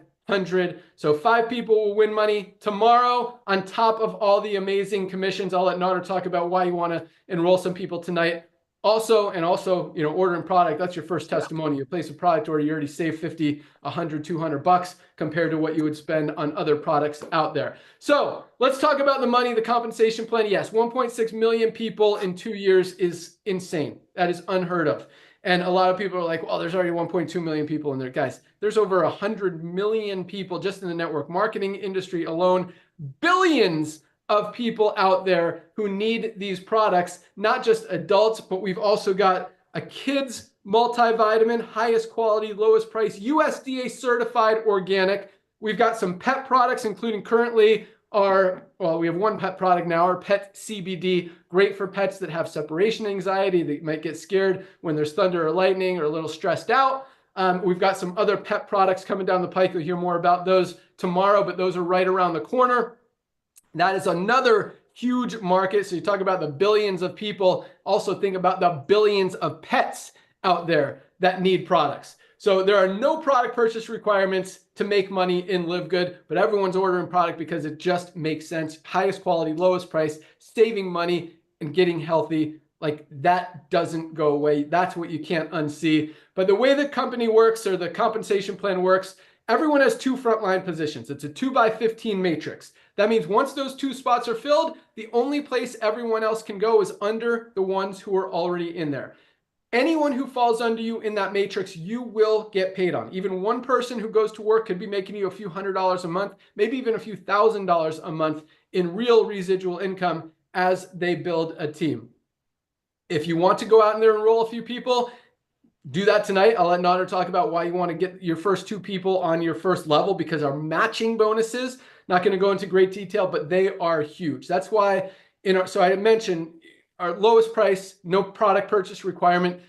So 5 people will win money tomorrow on top of all the amazing commissions. I'll let Nader talk about why you want to enroll some people tonight. Also, you know, ordering product, that's your first testimony. You place a product order, you already save 50, 100, 200 bucks compared to what you would spend on other products out there. So let's talk about the money, the compensation plan. Yes, 1.6 million people in 2 years is insane. That is unheard of. And a lot of people are like, well, there's already 1.2 million people in there. Guys, there's over 100 million people just in the network marketing industry alone, billions of people out there who need these products, not just adults, but we've also got a kids multivitamin, highest quality, lowest price, USDA certified organic. We've got some pet products, including currently we have 1 pet product now, our pet CBD, great for pets that have separation anxiety. They might get scared when there's thunder or lightning or a little stressed out. We've got some other pet products coming down the pike. You'll hear more about those tomorrow, but those are right around the corner. That is another huge market. So you talk about the billions of people, also think about the billions of pets out there that need products. So there are no product purchase requirements to make money in LiveGood, but everyone's ordering product because it just makes sense. Highest quality, lowest price, saving money and getting healthy. Like that doesn't go away. That's what you can't unsee. But the way the company works or the compensation plan works, everyone has 2 frontline positions. It's a 2x15 matrix. That means once those 2 spots are filled, the only place everyone else can go is under the ones who are already in there. Anyone who falls under you in that matrix, you will get paid on. Even 1 person who goes to work could be making you a few $100s a month, maybe even a few $1,000s a month in real residual income as they build a team. If you want to go out and there and enroll a few people, do that tonight. I'll let Nader talk about why you want to get your first 2 people on your first level, because our matching bonuses, not going to go into great detail, but they are huge. That's why, so I mentioned our lowest price, no product purchase requirement.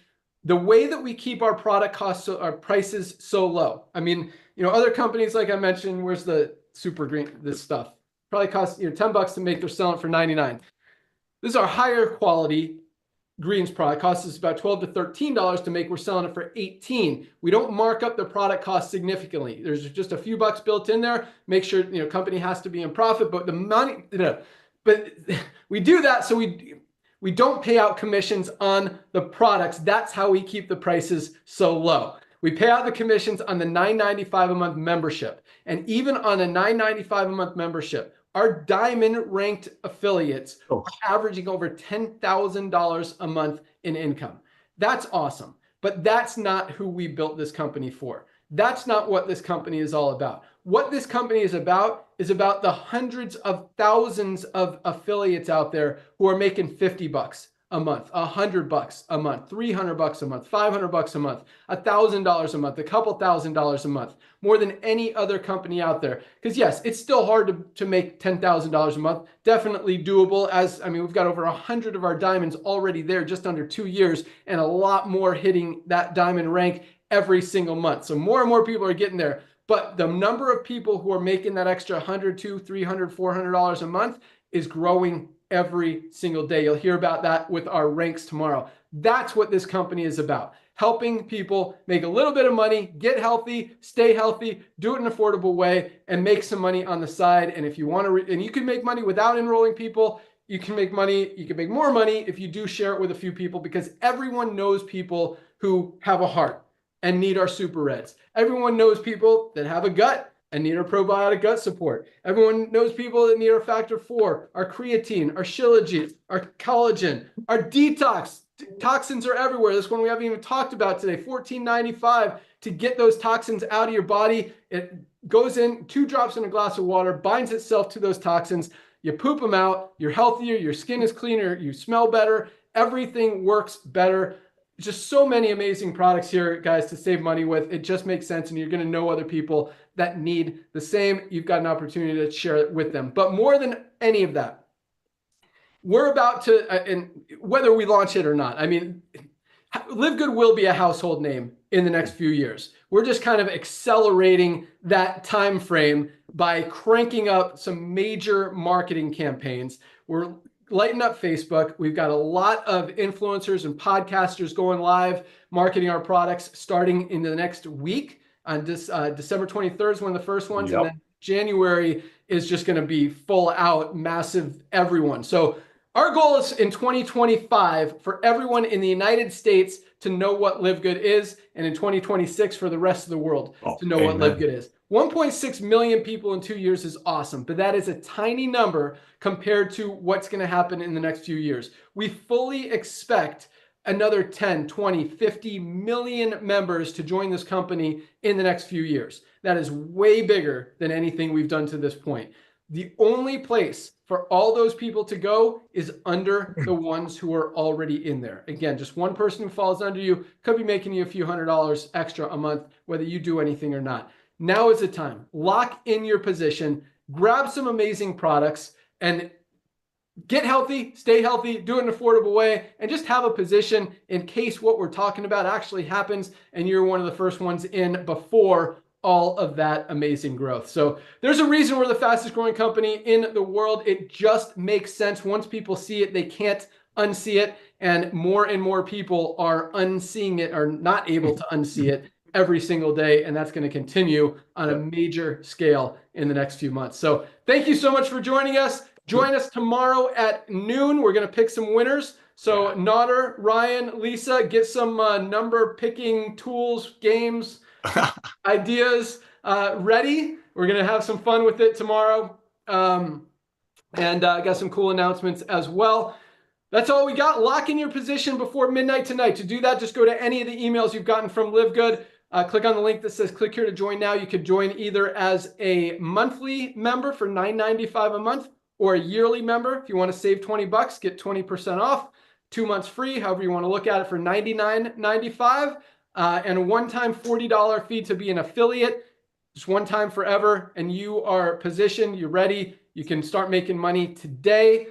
The way that we keep our product costs, our prices so low. I mean, other companies, like I mentioned, where's the super green, this stuff probably costs, $10 to make, they're selling it for 99. This is our higher quality greens product, costs us about $12 to $13 to make. We're selling it for 18. We don't mark up the product cost significantly. There's just a few bucks built in there. Make sure, company has to be in profit, but the money, but we do that so we don't pay out commissions on the products. That's how we keep the prices so low. We pay out the commissions on the $9.95 a month membership. And even on a $9.95 a month membership, our diamond ranked affiliates Oh. are averaging over $10,000 a month in income. That's awesome. But that's not who we built this company for. That's not what this company is all about. What this company is about the hundreds of thousands of affiliates out there who are making $50 a month, $100 a month, $300 a month, $500 a month, $1,000 a month, a couple $1,000s a month, more than any other company out there. Because yes, it's still hard to make $10,000 a month. Definitely doable. We've got over 100 of our diamonds already there, just under 2 years, and a lot more hitting that diamond rank every single month. So more and more people are getting there. But the number of people who are making that extra $100, $200, $300, $400 a month is growing every single day. You'll hear about that with our ranks tomorrow. That's what this company is about. Helping people make a little bit of money, get healthy, stay healthy, do it in an affordable way, and make some money on the side. And if you want to, and you can make money without enrolling people, you can make money, you can make more money if you do share it with a few people, because everyone knows people who have a heart and need our super reds. Everyone knows people that have a gut and need our probiotic gut support. Everyone knows people that need our factor 4, our creatine, our shilajit, our collagen, our detox. Toxins are everywhere. This one we haven't even talked about today. $14.95 to get those toxins out of your body. It goes in 2 drops in a glass of water, binds itself to those toxins. You poop them out. You're healthier. Your skin is cleaner. You smell better. Everything works better. Just so many amazing products here, guys, to save money with. It just makes sense, and you're going to know other people that need the same. You've got an opportunity to share it with them. But more than any of that, we're about to, and whether we launch it or not, LiveGood will be a household name in the next few years. We're just kind of accelerating that time frame by cranking up some major marketing campaigns. We're lighten up Facebook. We've got a lot of influencers and podcasters going live, marketing our products starting in the next week. On this December 23rd is one of the first ones. Yep. And then January is just going to be full out, massive, everyone. So our goal is in 2025 for everyone in the United States to know what LiveGood is, and in 2026 for the rest of the world to know what LiveGood is. 1.6 million people in 2 years is awesome, but that is a tiny number compared to what's going to happen in the next few years. We fully expect another 10, 20, 50 million members to join this company in the next few years. That is way bigger than anything we've done to this point. The only place for all those people to go is under the ones who are already in there. Again, just one person who falls under you could be making you a few $100s extra a month, whether you do anything or not. Now is the time. Lock in your position, grab some amazing products, and get healthy, stay healthy, do it in an affordable way, and just have a position in case what we're talking about actually happens and you're one of the first ones in before all of that amazing growth. So there's a reason we're the fastest growing company in the world. It just makes sense. Once people see it, they can't unsee it. And more people are unseeing it, or not able to unsee it every single day. And that's going to continue on a major scale in the next few months. So thank you so much for joining us. Join us tomorrow at noon. We're going to pick some winners. So Nodder, Ryan, Lisa, get some number picking tools, games, ideas ready. We're going to have some fun with it tomorrow. And I got some cool announcements as well. That's all we got. Lock in your position before midnight tonight. To do that, just go to any of the emails you've gotten from LiveGood. Click on the link that says click here to join now. You could join either as a monthly member for $9.95 a month, or a yearly member. If you want to save 20 bucks, get 20% off, 2 months free, however you want to look at it, for $99.95, and a one-time $40 fee to be an affiliate. Just one time forever, and you are positioned, you're ready, you can start making money today.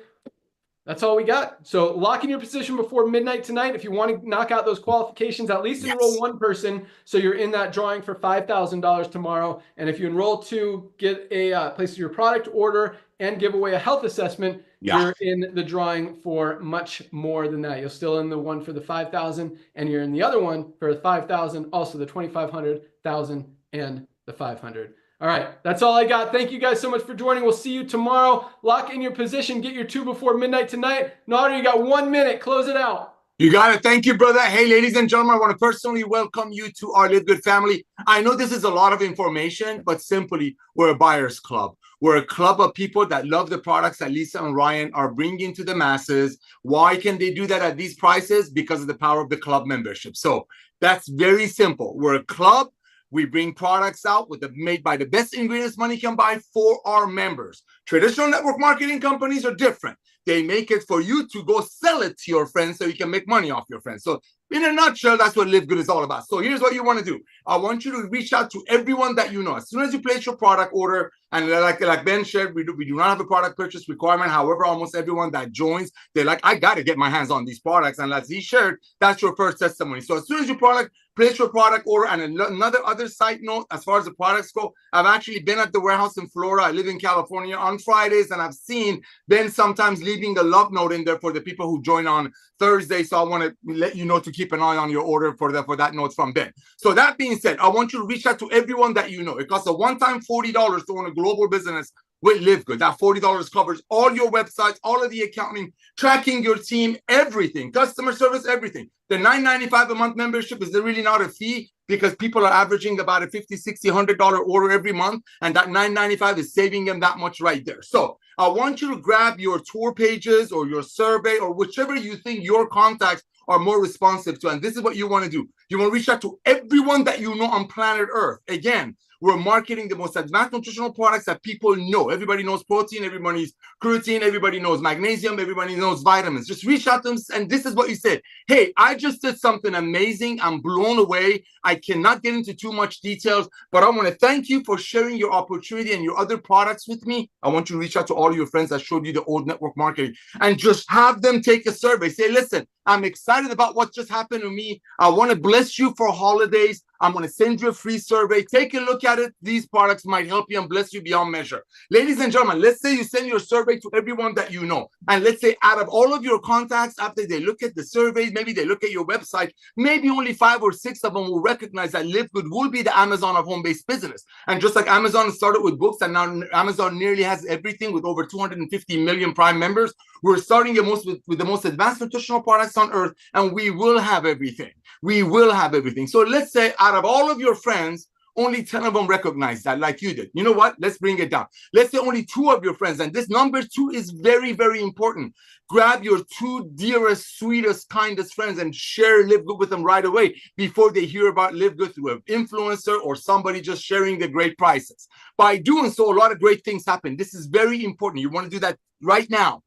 That's all we got. So lock in your position before midnight tonight. If you want to knock out those qualifications, at least enroll one person so you're in that drawing for $5,000 tomorrow. And if you enroll 2, get a place your product order and give away a health assessment, you're in the drawing for much more than that. You're still in the one for the 5,000, and you're in the other one for the 5,000, also the 2,500, 1,000, and the 500. All right, that's all I got. Thank you guys so much for joining. We'll see you tomorrow. Lock in your position. Get your 2 before midnight tonight. Nodder, you got 1 minute. Close it out. You got it. Thank you, brother. Hey, ladies and gentlemen, I want to personally welcome you to our LiveGood family. I know this is a lot of information, but simply, we're a buyer's club. We're a club of people that love the products that Lisa and Ryan are bringing to the masses. Why can they do that at these prices? Because of the power of the club membership. So that's very simple. We're a club. We bring products out made by the best ingredients money can buy for our members. Traditional network marketing companies are different. They make it for you to go sell it to your friends so you can make money off your friends. So in a nutshell, that's what LiveGood is all about. So here's what you want to do. I want you to reach out to everyone that you know. As soon as you place your product order, and like Ben shared, we do not have a product purchase requirement. However, almost everyone that joins, they're like, I got to get my hands on these products. And as he shared, that's your first testimony. So as soon as you place your product order, and another side note, as far as the products go, I've actually been at the warehouse in Florida. I live in California on Fridays, and I've seen Ben sometimes leaving a love note in there for the people who join on Thursday. So I want to let you know to keep an eye on your order for that note from Ben. So that being said, I want you to reach out to everyone that you know. It costs a one-time $40 to own a global business with LiveGood. That $40 covers all your websites, all of the accounting, tracking your team, everything, customer service, everything. The $9.95 a month membership is really not a fee because people are averaging about a $50, $60, $100 order every month, and that $9.95 is saving them that much right there. So I want you to grab your tour pages or your survey or whichever you think your contacts are more responsive to, and this is what you want to do. You want to reach out to everyone that you know on planet Earth. Again, we're marketing the most advanced nutritional products that people know. Everybody knows protein, everybody knows creatine, everybody knows magnesium, everybody knows vitamins. Just reach out to them, and this is what you said. Hey, I just did something amazing. I'm blown away. I cannot get into too much details, but I want to thank you for sharing your opportunity and your other products with me. I want you to reach out to all of your friends that showed you the old network marketing and just have them take a survey. Say, listen, I'm excited about what just happened to me. I want to bless you for holidays. I'm going to send you a free survey. Take a look at it. These products might help you and bless you beyond measure. Ladies and gentlemen, let's say you send your survey to everyone that you know. And let's say out of all of your contacts, after they look at the surveys, maybe they look at your website, maybe only 5 or 6 of them will recognize that LiveGood will be the Amazon of home-based business. And just like Amazon started with books, and now Amazon nearly has everything with over 250 million Prime members, we're starting with the most advanced nutritional products on earth, and we will have everything. We will have everything. So let's say out of all of your friends, only 10 of them recognize that like you did. You know what? Let's bring it down. Let's say only 2 of your friends, and this number 2 is very, very important. Grab your 2 dearest, sweetest, kindest friends and share LiveGood with them right away before they hear about LiveGood through an influencer or somebody just sharing the great prices. By doing so, a lot of great things happen. This is very important. You want to do that right now.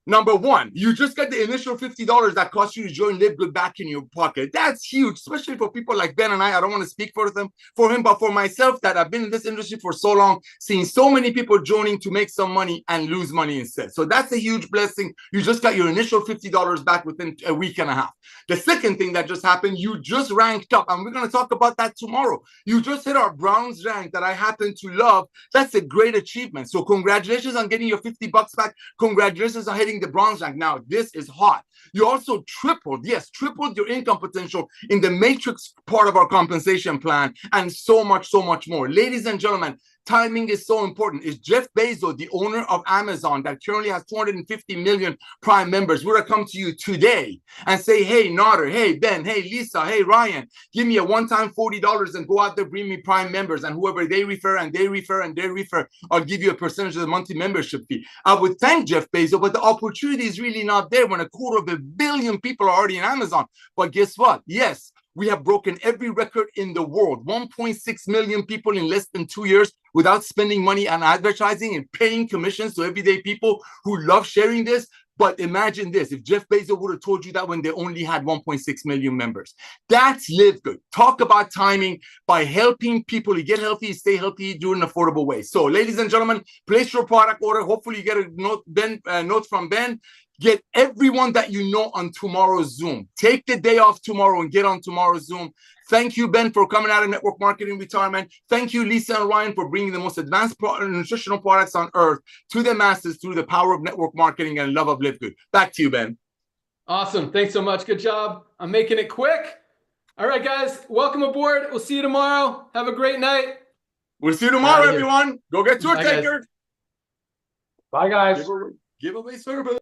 Number 1, you just got the initial $50 that cost you to join LiveGood back in your pocket. That's huge, especially for people like Ben and I. I don't want to speak for him, but for myself, that I've been in this industry for so long, seeing so many people joining to make some money and lose money instead. So that's a huge blessing. You just got your initial $50 back within a week and a half. The second thing that just happened, you just ranked up, and we're going to talk about that tomorrow. You just hit our bronze rank that I happen to love. That's a great achievement. So congratulations on getting your $50 back. Congratulations on hitting the bronze rank. Now, this is hot. You also tripled your income potential in the matrix part of our compensation plan, and so much more. Ladies and gentlemen, timing is so important. Is Jeff Bezos, the owner of Amazon that currently has 250 million Prime members, we're going to come to you today and say, hey, Nader, hey, Ben, hey, Lisa, hey, Ryan, give me a one-time $40 and go out there, bring me Prime members, and whoever they refer, I'll give you a percentage of the monthly membership fee. I would thank Jeff Bezos, but the opportunity is really not there when 250 million people are already in Amazon. But guess what? Yes, we have broken every record in the world. 1.6 million people in less than 2 years without spending money on advertising and paying commissions to everyday people who love sharing this. But imagine this, if Jeff Bezos would have told you that when they only had 1.6 million members. That's LiveGood. Talk about timing by helping people to get healthy, stay healthy, do it in an affordable way. So ladies and gentlemen, place your product order. Hopefully you get a note from Ben. Get everyone that you know on tomorrow's Zoom. Take the day off tomorrow and get on tomorrow's Zoom. Thank you, Ben, for coming out of network marketing retirement. Thank you, Lisa and Ryan, for bringing the most advanced nutritional products on earth to the masses through the power of network marketing and love of LiveGood. Back to you, Ben. Awesome. Thanks so much. Good job. I'm making it quick. All right, guys, welcome aboard. We'll see you tomorrow. Have a great night. We'll see you tomorrow, everyone. Go get tour takers. Bye, guys. Giveaway service.